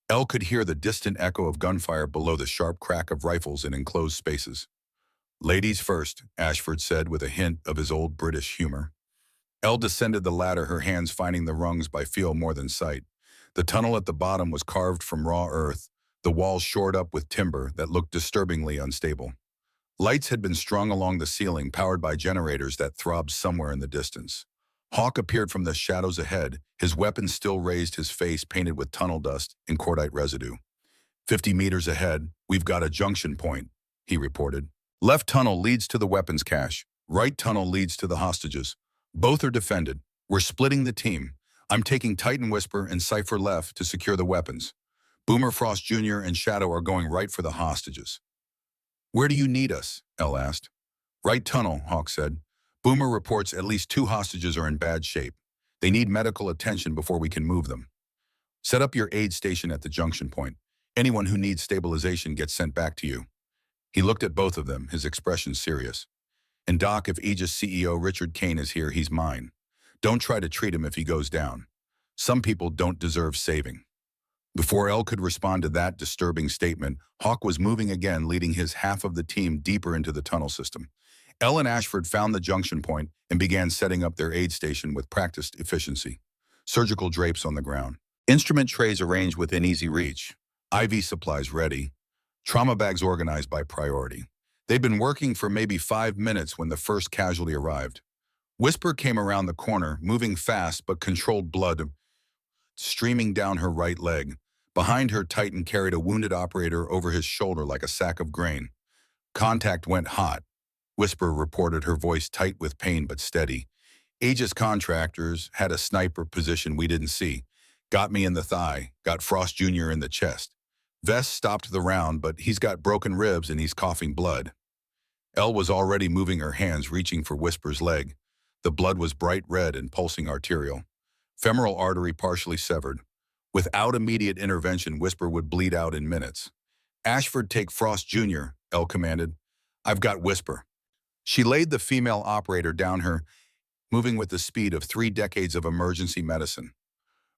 A: Elle could hear the distant echo of gunfire below, the sharp crack of rifles in enclosed spaces. Ladies first, Ashford said with a hint of his old British humor. Elle descended the ladder, her hands finding the rungs by feel more than sight. The tunnel at the bottom was carved from raw earth, the walls shored up with timber that looked disturbingly unstable. Lights had been strung along the ceiling, powered by generators that throbbed somewhere in the distance. Hawk appeared from the shadows ahead, his weapon still raised, his face painted with tunnel dust and cordite residue. 50 meters ahead, we've got a junction point, he reported. Left tunnel leads to the weapons cache. Right tunnel leads to the hostages. Both are defended. We're splitting the team. I'm taking Titan, Whisper, and Cypher left to secure the weapons. Boomer, Frost Jr., and Shadow are going right for the hostages. Where do you need us? Elle asked. Right tunnel, Hawk said. Boomer reports at least 2 hostages are in bad shape. They need medical attention before we can move them. Set up your aid station at the junction point. Anyone who needs stabilization gets sent back to you. He looked at both of them, his expression serious. And Doc, if Aegis CEO Richard Kane is here, he's mine. Don't try to treat him if he goes down. Some people don't deserve saving. Before Elle could respond to that disturbing statement, Hawk was moving again, leading his half of the team deeper into the tunnel system. Elle and Ashford found the junction point and began setting up their aid station with practiced efficiency. Surgical drapes on the ground. Instrument trays arranged within easy reach. IV supplies ready. Trauma bags organized by priority. They'd been working for maybe 5 minutes when the first casualty arrived. Whisper came around the corner, moving fast but controlled, blood streaming down her right leg. Behind her, Titan carried a wounded operator over his shoulder like a sack of grain. Contact went hot. Whisper reported, her voice tight with pain but steady. Aegis contractors had a sniper position we didn't see. Got me in the thigh, got Frost Jr. in the chest. Vest stopped the round, but he's got broken ribs and he's coughing blood. Elle was already moving her hands, reaching for Whisper's leg. The blood was bright red and pulsing arterial. Femoral artery partially severed. Without immediate intervention, Whisper would bleed out in minutes. Ashford, take Frost Jr., Elle commanded. I've got Whisper. She laid the female operator down, her moving with the speed of 3 decades of emergency medicine.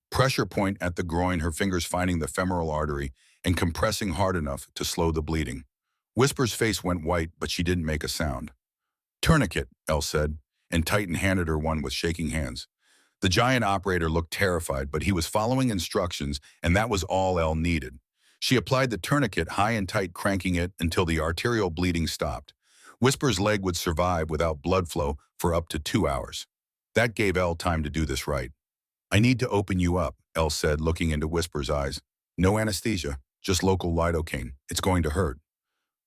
A: Pressure point at the groin, her fingers finding the femoral artery and compressing hard enough to slow the bleeding. Whisper's face went white, but she didn't make a sound. Tourniquet, Elle said, and Titan handed her one with shaking hands. The giant operator looked terrified, but he was following instructions, and that was all Elle needed. She applied the tourniquet high and tight, cranking it until the arterial bleeding stopped. Whisper's leg would survive without blood flow for up to 2 hours. That gave Elle time to do this right. I need to open you up, Elle said, looking into Whisper's eyes. No anesthesia, just local lidocaine. It's going to hurt.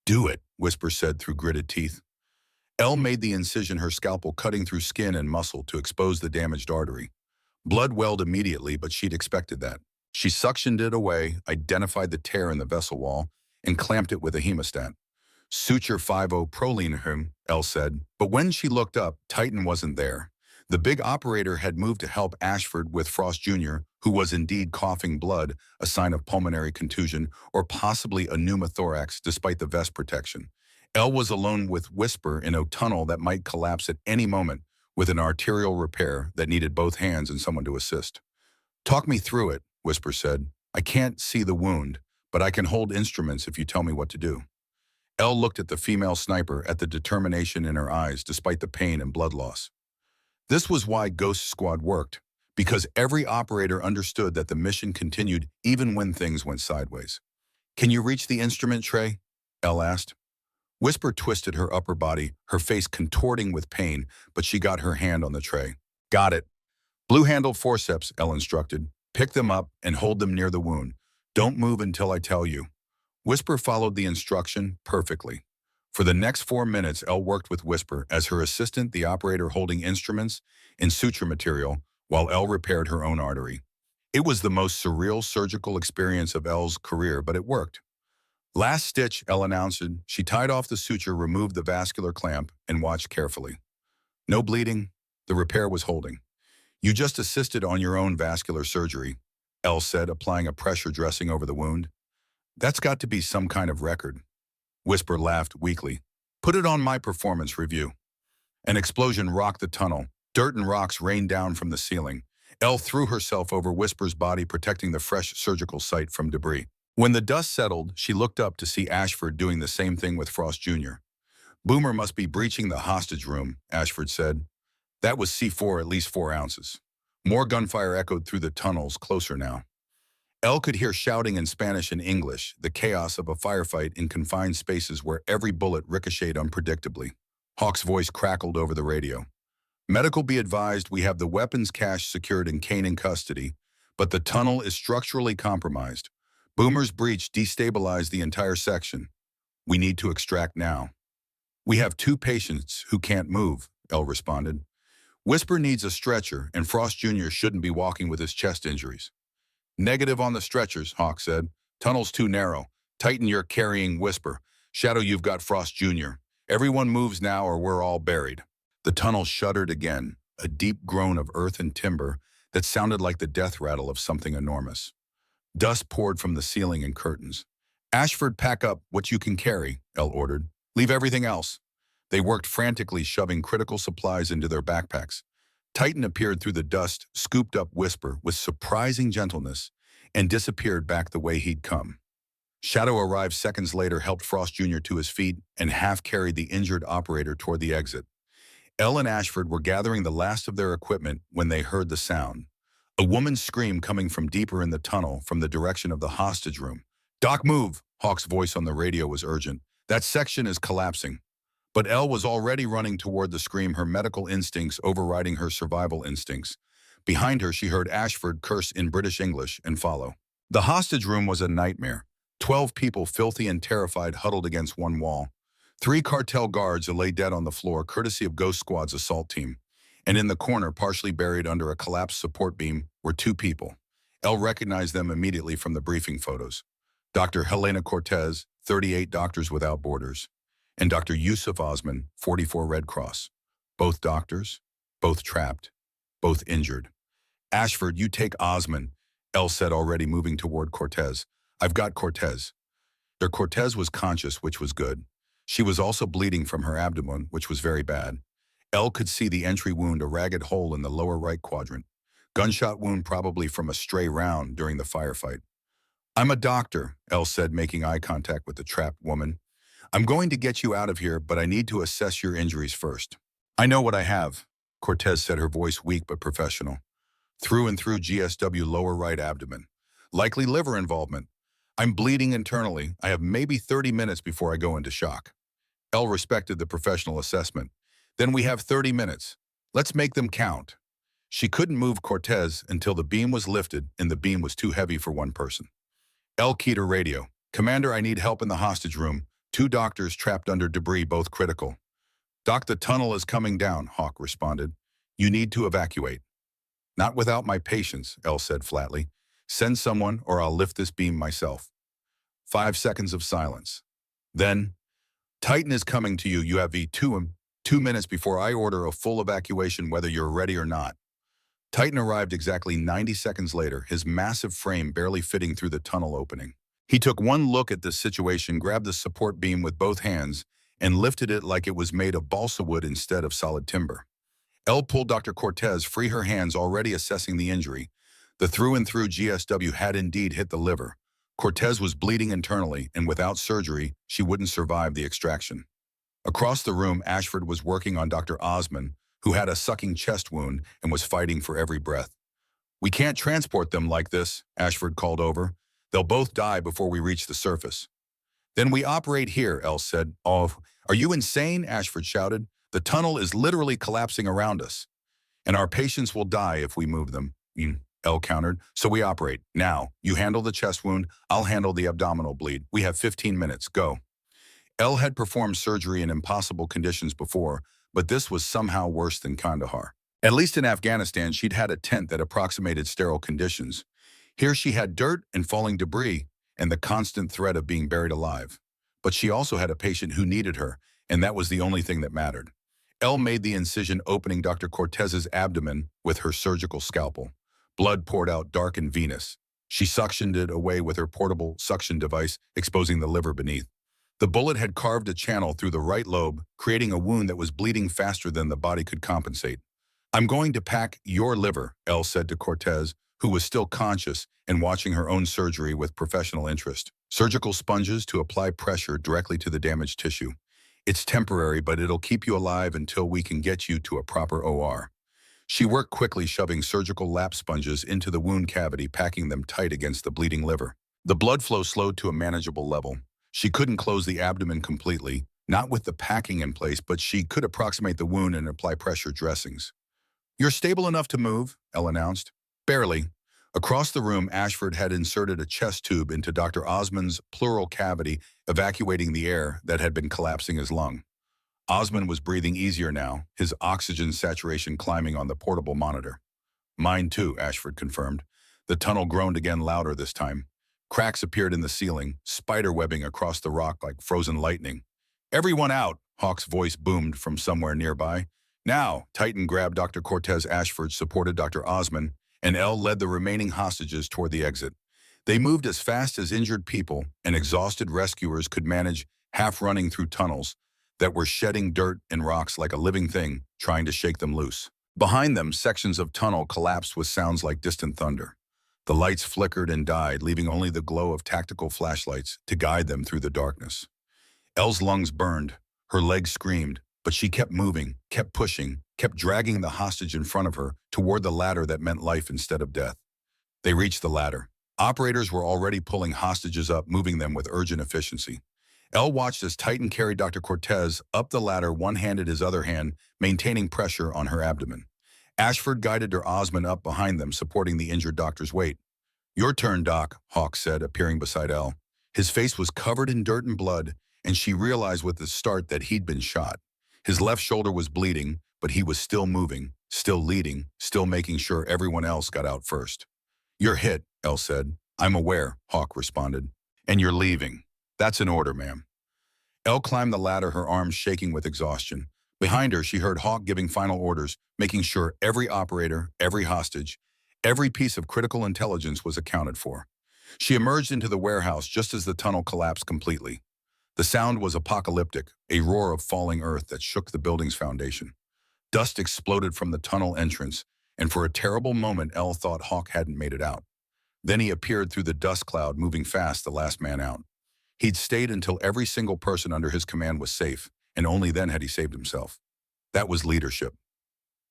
A: Do it, Whisper said through gritted teeth. Elle made the incision, her scalpel cutting through skin and muscle to expose the damaged artery. Blood welled immediately, but she'd expected that. She suctioned it away, identified the tear in the vessel wall, and clamped it with a hemostat. Suture 5-0 proline, Elle said, but when she looked up, Titan wasn't there. The big operator had moved to help Ashford with Frost Jr., who was indeed coughing blood, a sign of pulmonary contusion or possibly a pneumothorax despite the vest protection. Elle was alone with Whisper in a tunnel that might collapse at any moment, with an arterial repair that needed both hands and someone to assist. "Talk me through it," Whisper said. "I can't see the wound, but I can hold instruments if you tell me what to do." Elle looked at the female sniper, at the determination in her eyes despite the pain and blood loss. This was why Ghost Squad worked, because every operator understood that the mission continued even when things went sideways. "Can you reach the instrument tray?" Elle asked. Whisper twisted her upper body, her face contorting with pain, but she got her hand on the tray. "Got it." "Blue-handled forceps," Elle instructed. "Pick them up and hold them near the wound. Don't move until I tell you." Whisper followed the instruction perfectly. For the next 4 minutes, Elle worked with Whisper as her assistant, the operator holding instruments and suture material, while Elle repaired her own artery. It was the most surreal surgical experience of Elle's career, but it worked. "Last stitch," Elle announced. She tied off the suture, removed the vascular clamp, and watched carefully. No bleeding. The repair was holding. "You just assisted on your own vascular surgery," Elle said, applying a pressure dressing over the wound. "That's got to be some kind of record." Whisper laughed weakly. "Put it on my performance review." An explosion rocked the tunnel. Dirt and rocks rained down from the ceiling. Elle threw herself over Whisper's body, protecting the fresh surgical site from debris. When the dust settled, she looked up to see Ashford doing the same thing with Frost Jr. "Boomer must be breaching the hostage room," Ashford said. "That was C4, at least 4 ounces." More gunfire echoed through the tunnels, closer now. Elle could hear shouting in Spanish and English, the chaos of a firefight in confined spaces where every bullet ricocheted unpredictably. Hawk's voice crackled over the radio. "Medical be advised, we have the weapons cache secured and Kane in custody, but the tunnel is structurally compromised. Boomer's breach destabilized the entire section. We need to extract now." "We have 2 patients who can't move," Elle responded. "Whisper needs a stretcher, and Frost Jr. shouldn't be walking with his chest injuries." "Negative on the stretchers," Hawk said. "Tunnel's too narrow. Tighten your carrying Whisper. Shadow, you've got Frost Jr. Everyone moves now or we're all buried." The tunnel shuddered again, a deep groan of earth and timber that sounded like the death rattle of something enormous. Dust poured from the ceiling and curtains. "Ashford, pack up what you can carry," Elle ordered. "Leave everything else." They worked frantically, shoving critical supplies into their backpacks. Titan appeared through the dust, scooped up Whisper with surprising gentleness, and disappeared back the way he'd come. Shadow arrived seconds later, helped Frost Jr. to his feet, and half-carried the injured operator toward the exit. Elle and Ashford were gathering the last of their equipment when they heard the sound. A woman's scream coming from deeper in the tunnel, from the direction of the hostage room. "Doc, move!" Hawk's voice on the radio was urgent. "That section is collapsing." But Elle was already running toward the scream, her medical instincts overriding her survival instincts. Behind her, she heard Ashford curse in British English and follow. The hostage room was a nightmare. 12 people, filthy and terrified, huddled against one wall. 3 cartel guards lay dead on the floor, courtesy of Ghost Squad's assault team. And in the corner, partially buried under a collapsed support beam, were 2 people. Elle recognized them immediately from the briefing photos. Dr. Helena Cortez, 38 Doctors Without Borders, and Dr. Yusuf Osman, 44 Red Cross. Both doctors, both trapped, both injured. "Ashford, you take Osman," Elle said, already moving toward Cortez. "I've got Cortez." Their Cortez was conscious, which was good. She was also bleeding from her abdomen, which was very bad. Elle could see the entry wound, a ragged hole in the lower right quadrant. Gunshot wound, probably from a stray round during the firefight. "I'm a doctor," Elle said, making eye contact with the trapped woman. "I'm going to get you out of here, but I need to assess your injuries first." "I know what I have," Cortez said, her voice weak but professional. "Through and through GSW lower right abdomen. Likely liver involvement. I'm bleeding internally. I have maybe 30 minutes before I go into shock." Elle respected the professional assessment. "Then we have 30 minutes. Let's make them count." She couldn't move Cortez until the beam was lifted, and the beam was too heavy for one person. Elle keyed her radio. "Commander, I need help in the hostage room. 2 doctors trapped under debris, both critical." "Doc, the tunnel is coming down," Hawk responded. "You need to evacuate." "Not without my patients," Elle said flatly. "Send someone or I'll lift this beam myself." 5 seconds of silence. Then, "Titan is coming to you. You have V2 2 minutes before I order a full evacuation, whether you're ready or not." Titan arrived exactly 90 seconds later, his massive frame barely fitting through the tunnel opening. He took one look at the situation, grabbed the support beam with both hands, and lifted it like it was made of balsa wood instead of solid timber. Elle pulled Dr. Cortez free, her hands already assessing the injury. The through-and-through GSW had indeed hit the liver. Cortez was bleeding internally, and without surgery, she wouldn't survive the extraction. Across the room, Ashford was working on Dr. Osman, who had a sucking chest wound and was fighting for every breath. "We can't transport them like this," Ashford called over. "They'll both die before we reach the surface." "Then we operate here," Elle said. "Oh, are you insane?" Ashford shouted. "The tunnel is literally collapsing around us. And our patients will die if we move them." Elle countered. "So we operate. Now, you handle the chest wound, I'll handle the abdominal bleed. We have 15 minutes. Go." Elle had performed surgery in impossible conditions before, but this was somehow worse than Kandahar. At least in Afghanistan, she'd had a tent that approximated sterile conditions. Here she had dirt and falling debris and the constant threat of being buried alive. But she also had a patient who needed her, and that was the only thing that mattered. Elle made the incision, opening Dr. Cortez's abdomen with her surgical scalpel. Blood poured out dark and venous. She suctioned it away with her portable suction device, exposing the liver beneath. The bullet had carved a channel through the right lobe, creating a wound that was bleeding faster than the body could compensate. "I'm going to pack your liver," Elle said to Cortez, who was still conscious and watching her own surgery with professional interest. "Surgical sponges to apply pressure directly to the damaged tissue. It's temporary, but it'll keep you alive until we can get you to a proper OR." She worked quickly, shoving surgical lap sponges into the wound cavity, packing them tight against the bleeding liver. The blood flow slowed to a manageable level. She couldn't close the abdomen completely, not with the packing in place, but she could approximate the wound and apply pressure dressings. "You're stable enough to move," Elle announced. "Barely." Across the room, Ashford had inserted a chest tube into Dr. Osman's pleural cavity, evacuating the air that had been collapsing his lung. Osman was breathing easier now, his oxygen saturation climbing on the portable monitor. "Mine too," Ashford confirmed. The tunnel groaned again, louder this time. Cracks appeared in the ceiling, spider webbing across the rock like frozen lightning. "Everyone out!" Hawk's voice boomed from somewhere nearby. "Now!" Titan grabbed Dr. Cortez. Ashford supported Dr. Osman, and Elle led the remaining hostages toward the exit. They moved as fast as injured people and exhausted rescuers could manage, half running through tunnels that were shedding dirt and rocks like a living thing, trying to shake them loose. Behind them, sections of tunnel collapsed with sounds like distant thunder. The lights flickered and died, leaving only the glow of tactical flashlights to guide them through the darkness. Elle's lungs burned, her legs screamed, but she kept moving, kept pushing, kept dragging the hostage in front of her toward the ladder that meant life instead of death. They reached the ladder. Operators were already pulling hostages up, moving them with urgent efficiency. Elle watched as Titan carried Dr. Cortez up the ladder, one-handed, his other hand maintaining pressure on her abdomen. Ashford guided her Osman up behind them, supporting the injured doctor's weight. "Your turn, Doc," Hawk said, appearing beside Elle. His face was covered in dirt and blood, and she realized with the start that he'd been shot. His left shoulder was bleeding, but he was still moving, still leading, still making sure everyone else got out first. "You're hit," Elle said. "I'm aware," Hawk responded. "And you're leaving." "That's an order, ma'am." Elle climbed the ladder, her arms shaking with exhaustion. Behind her, she heard Hawk giving final orders, making sure every operator, every hostage, every piece of critical intelligence was accounted for. She emerged into the warehouse just as the tunnel collapsed completely. The sound was apocalyptic, a roar of falling earth that shook the building's foundation. Dust exploded from the tunnel entrance, and for a terrible moment, Elle thought Hawk hadn't made it out. Then he appeared through the dust cloud, moving fast, the last man out. He'd stayed until every single person under his command was safe, and only then had he saved himself. That was leadership.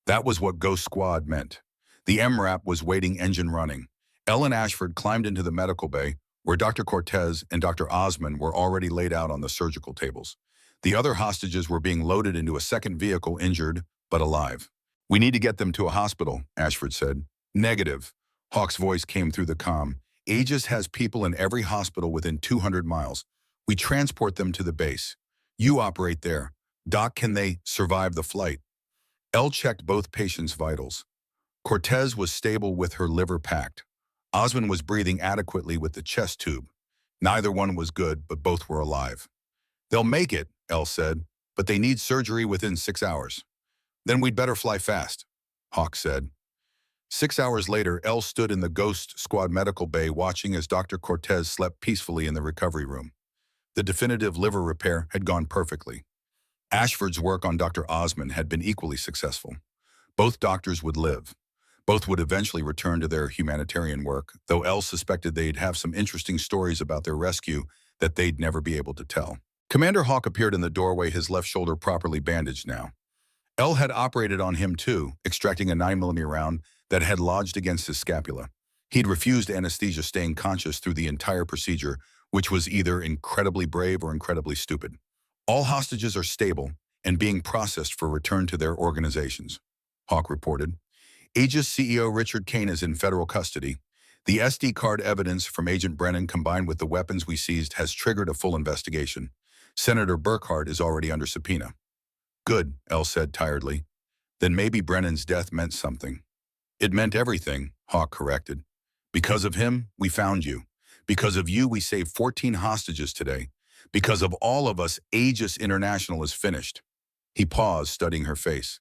A: That was what Ghost Squad meant. The MRAP was waiting, engine running. Elle and Ashford climbed into the medical bay, where Dr. Cortez and Dr. Osman were already laid out on the surgical tables. The other hostages were being loaded into a second vehicle, injured but alive. "We need to get them to a hospital," Ashford said. "Negative." Hawk's voice came through the comm. "Aegis has people in every hospital within 200 miles. We transport them to the base. You operate there. Doc, can they survive the flight?" Elle checked both patients' vitals. Cortez was stable with her liver packed. Osman was breathing adequately with the chest tube. Neither one was good, but both were alive. "They'll make it," Elle said, "but they need surgery within 6 hours." "Then we'd better fly fast," Hawk said. 6 hours later, Elle stood in the Ghost Squad medical bay, watching as Dr. Cortez slept peacefully in the recovery room. The definitive liver repair had gone perfectly. Ashford's work on Dr. Osmond had been equally successful. Both doctors would live. Both would eventually return to their humanitarian work, though Elle suspected they'd have some interesting stories about their rescue that they'd never be able to tell. Commander Hawk appeared in the doorway, his left shoulder properly bandaged now. Elle had operated on him too, extracting a 9mm round that had lodged against his scapula. He'd refused anesthesia, staying conscious through the entire procedure, which was either incredibly brave or incredibly stupid. All hostages are stable and being processed for return to their organizations, Hawk reported. Aegis CEO Richard Kane is in federal custody. The SD card evidence from Agent Brennan combined with the weapons we seized has triggered a full investigation. Senator Burkhart is already under subpoena. Good, Elle said tiredly. Then maybe Brennan's death meant something. It meant everything, Hawk corrected. Because of him, we found you. Because of you, we saved 14 hostages today. Because of all of us, Aegis International is finished. He paused, studying her face.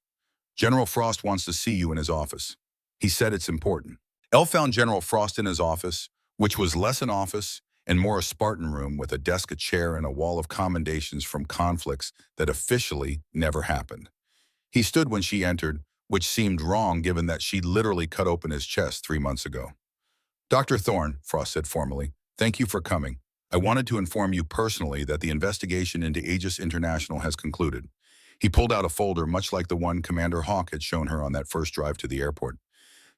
A: General Frost wants to see you in his office. He said it's important. Elle found General Frost in his office, which was less an office and more a Spartan room with a desk, a chair, and a wall of commendations from conflicts that officially never happened. He stood when she entered, which seemed wrong given that she'd literally cut open his chest 3 months ago. Dr. Thorne, Frost said formally, thank you for coming. I wanted to inform you personally that the investigation into Aegis International has concluded. He pulled out a folder much like the one Commander Hawk had shown her on that first drive to the airport.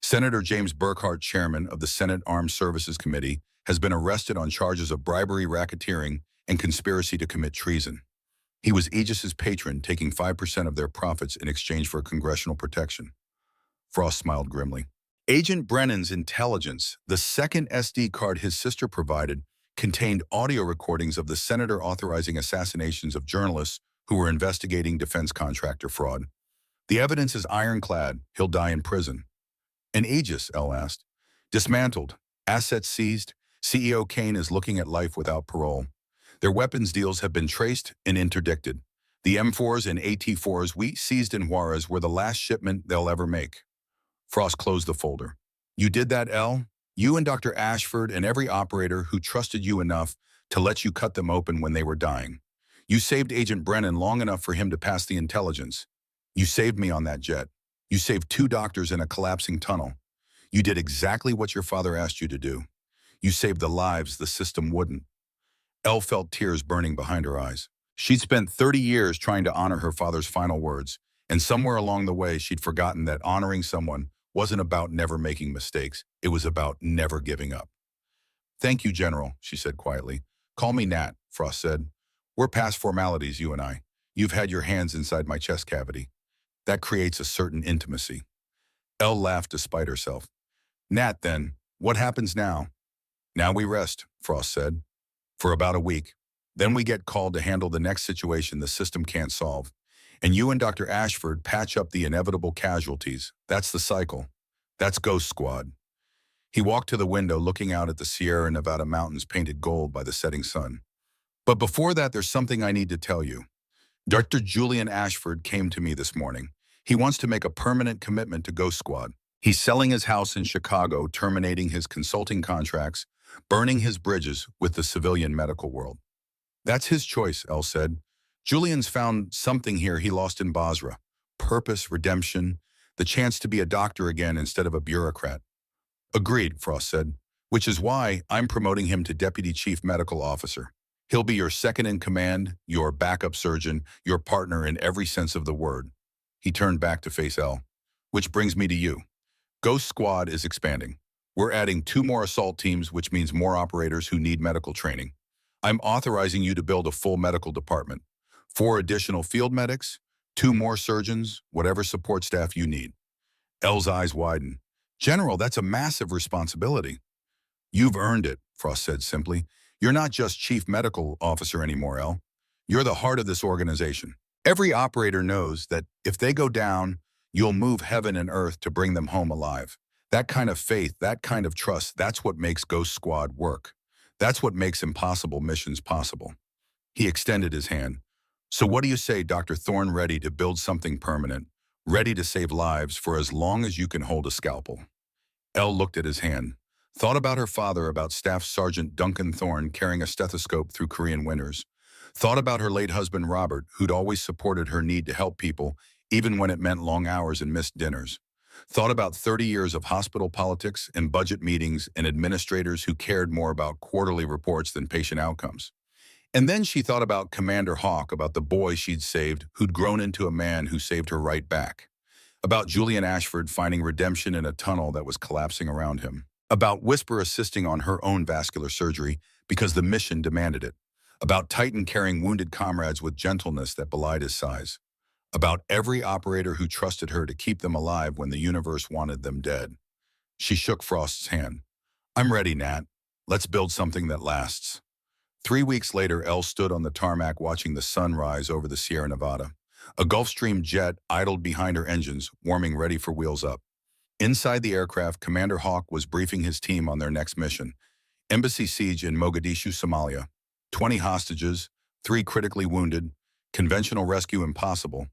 A: Senator James Burkhart, chairman of the Senate Armed Services Committee, has been arrested on charges of bribery, racketeering, and conspiracy to commit treason. He was Aegis's patron, taking 5% of their profits in exchange for congressional protection. Frost smiled grimly. Agent Brennan's intelligence, the second SD card his sister provided, contained audio recordings of the senator authorizing assassinations of journalists who were investigating defense contractor fraud. The evidence is ironclad. He'll die in prison. And Aegis, Elle asked. Dismantled. Assets seized. CEO Kane is looking at life without parole. Their weapons deals have been traced and interdicted. The M4s and AT4s we seized in Juarez were the last shipment they'll ever make. Frost closed the folder. You did that, Elle? You and Dr. Ashford and every operator who trusted you enough to let you cut them open when they were dying. You saved Agent Brennan long enough for him to pass the intelligence. You saved me on that jet. You saved 2 doctors in a collapsing tunnel. You did exactly what your father asked you to do. You saved the lives the system wouldn't. Elle felt tears burning behind her eyes. She'd spent 30 years trying to honor her father's final words, and somewhere along the way she'd forgotten that honoring someone wasn't about never making mistakes. It was about never giving up. Thank you, General, she said quietly. Call me Nat, Frost said. We're past formalities, you and I. You've had your hands inside my chest cavity. That creates a certain intimacy. Elle laughed despite herself. Nat, then, what happens now? Now we rest, Frost said. For about a week. Then we get called to handle the next situation the system can't solve. And you and Dr. Ashford patch up the inevitable casualties. That's the cycle. That's Ghost Squad. He walked to the window, looking out at the Sierra Nevada mountains painted gold by the setting sun. But before that, there's something I need to tell you. Dr. Julian Ashford came to me this morning. He wants to make a permanent commitment to Ghost Squad. He's selling his house in Chicago, terminating his consulting contracts, burning his bridges with the civilian medical world. That's his choice, Elle said. Julian's found something here he lost in Basra. Purpose, redemption, the chance to be a doctor again instead of a bureaucrat. Agreed, Frost said, which is why I'm promoting him to Deputy Chief Medical Officer. He'll be your second in command, your backup surgeon, your partner in every sense of the word. He turned back to face Elle. Which brings me to you. Ghost Squad is expanding. We're adding 2 more assault teams, which means more operators who need medical training. I'm authorizing you to build a full medical department. 4 additional field medics, 2 more surgeons, whatever support staff you need. Elle's eyes widened. General, that's a massive responsibility. You've earned it, Frost said simply. You're not just Chief Medical Officer anymore, Elle. You're the heart of this organization. Every operator knows that if they go down, you'll move heaven and earth to bring them home alive. That kind of faith, that kind of trust, that's what makes Ghost Squad work. That's what makes impossible missions possible. He extended his hand. So what do you say, Dr. Thorne, ready to build something permanent, ready to save lives for as long as you can hold a scalpel? Elle looked at his hand, thought about her father, about Staff Sergeant Duncan Thorne carrying a stethoscope through Korean winters, Thought about her late husband, Robert, who'd always supported her need to help people, even when it meant long hours and missed dinners. Thought about 30 years of hospital politics and budget meetings and administrators who cared more about quarterly reports than patient outcomes. And then she thought about Commander Hawk, about the boy she'd saved, who'd grown into a man who saved her right back. About Julian Ashford finding redemption in a tunnel that was collapsing around him. About Whisper assisting on her own vascular surgery because the mission demanded it. About Titan carrying wounded comrades with gentleness that belied his size. About every operator who trusted her to keep them alive when the universe wanted them dead. She shook Frost's hand. I'm ready, Nat. Let's build something that lasts. 3 weeks later, Elle stood on the tarmac watching the sun rise over the Sierra Nevada. A Gulfstream jet idled behind her engines, warming ready for wheels up. Inside the aircraft, Commander Hawk was briefing his team on their next mission. Embassy siege in Mogadishu, Somalia. 20 hostages, 3 critically wounded, conventional rescue impossible.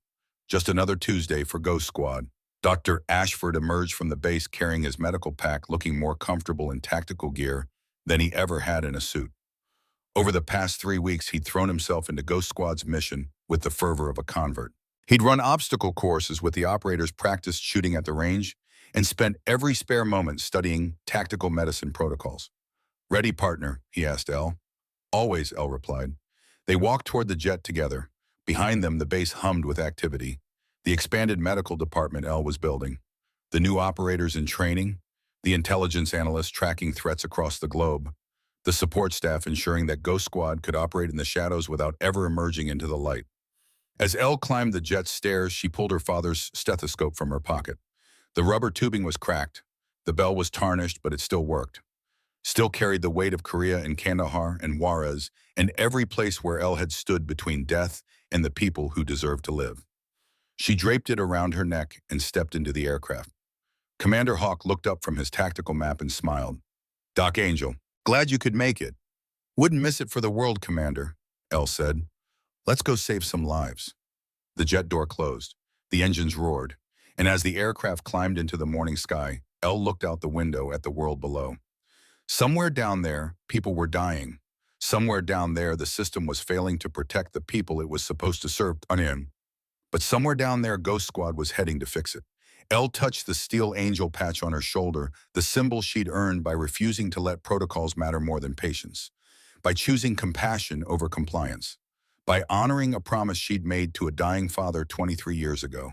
A: Just another Tuesday for Ghost Squad. Dr. Ashford emerged from the base carrying his medical pack, looking more comfortable in tactical gear than he ever had in a suit. Over the past 3 weeks, he'd thrown himself into Ghost Squad's mission with the fervor of a convert. He'd run obstacle courses with the operators, practiced shooting at the range, and spent every spare moment studying tactical medicine protocols. Ready, partner? He asked Elle. Always, Elle replied. They walked toward the jet together. Behind them, the base hummed with activity. The expanded medical department Elle was building. The new operators in training. The intelligence analysts tracking threats across the globe. The support staff ensuring that Ghost Squad could operate in the shadows without ever emerging into the light. As Elle climbed the jet's stairs, she pulled her father's stethoscope from her pocket. The rubber tubing was cracked. The bell was tarnished, but it still worked. Still carried the weight of Korea and Kandahar and Juarez and every place where Elle had stood between death and the people who deserved to live. She draped it around her neck and stepped into the aircraft. Commander Hawk looked up from his tactical map and smiled. Doc Angel, glad you could make it. Wouldn't miss it for the world, Commander, Elle said. Let's go save some lives. The jet door closed. The engines roared. And as the aircraft climbed into the morning sky, Elle looked out the window at the world below. Somewhere down there, people were dying. Somewhere down there, the system was failing to protect the people it was supposed to serve on. But somewhere down there, Ghost Squad was heading to fix it. Elle touched the steel angel patch on her shoulder, the symbol she'd earned by refusing to let protocols matter more than patience, by choosing compassion over compliance, by honoring a promise she'd made to a dying father 23 years ago.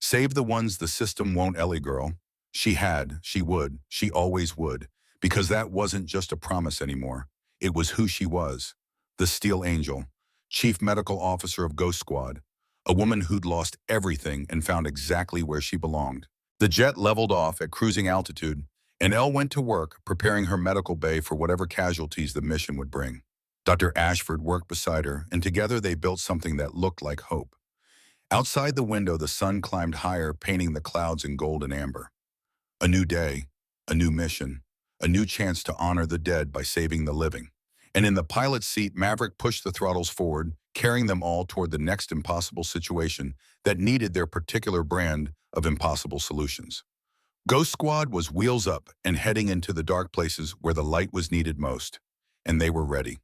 A: Save the ones the system won't, Ellie girl. She had, she would, she always would, because that wasn't just a promise anymore. It was who she was, the Steel Angel, Chief Medical Officer of Ghost Squad, a woman who'd lost everything and found exactly where she belonged. The jet leveled off at cruising altitude, and Elle went to work preparing her medical bay for whatever casualties the mission would bring. Dr. Ashford worked beside her, and together they built something that looked like hope. Outside the window, the sun climbed higher, painting the clouds in gold and amber. A new day, a new mission, a new chance to honor the dead by saving the living. And in the pilot's seat, Maverick pushed the throttles forward, carrying them all toward the next impossible situation that needed their particular brand of impossible solutions. Ghost Squad was wheels up and heading into the dark places where the light was needed most. And they were ready.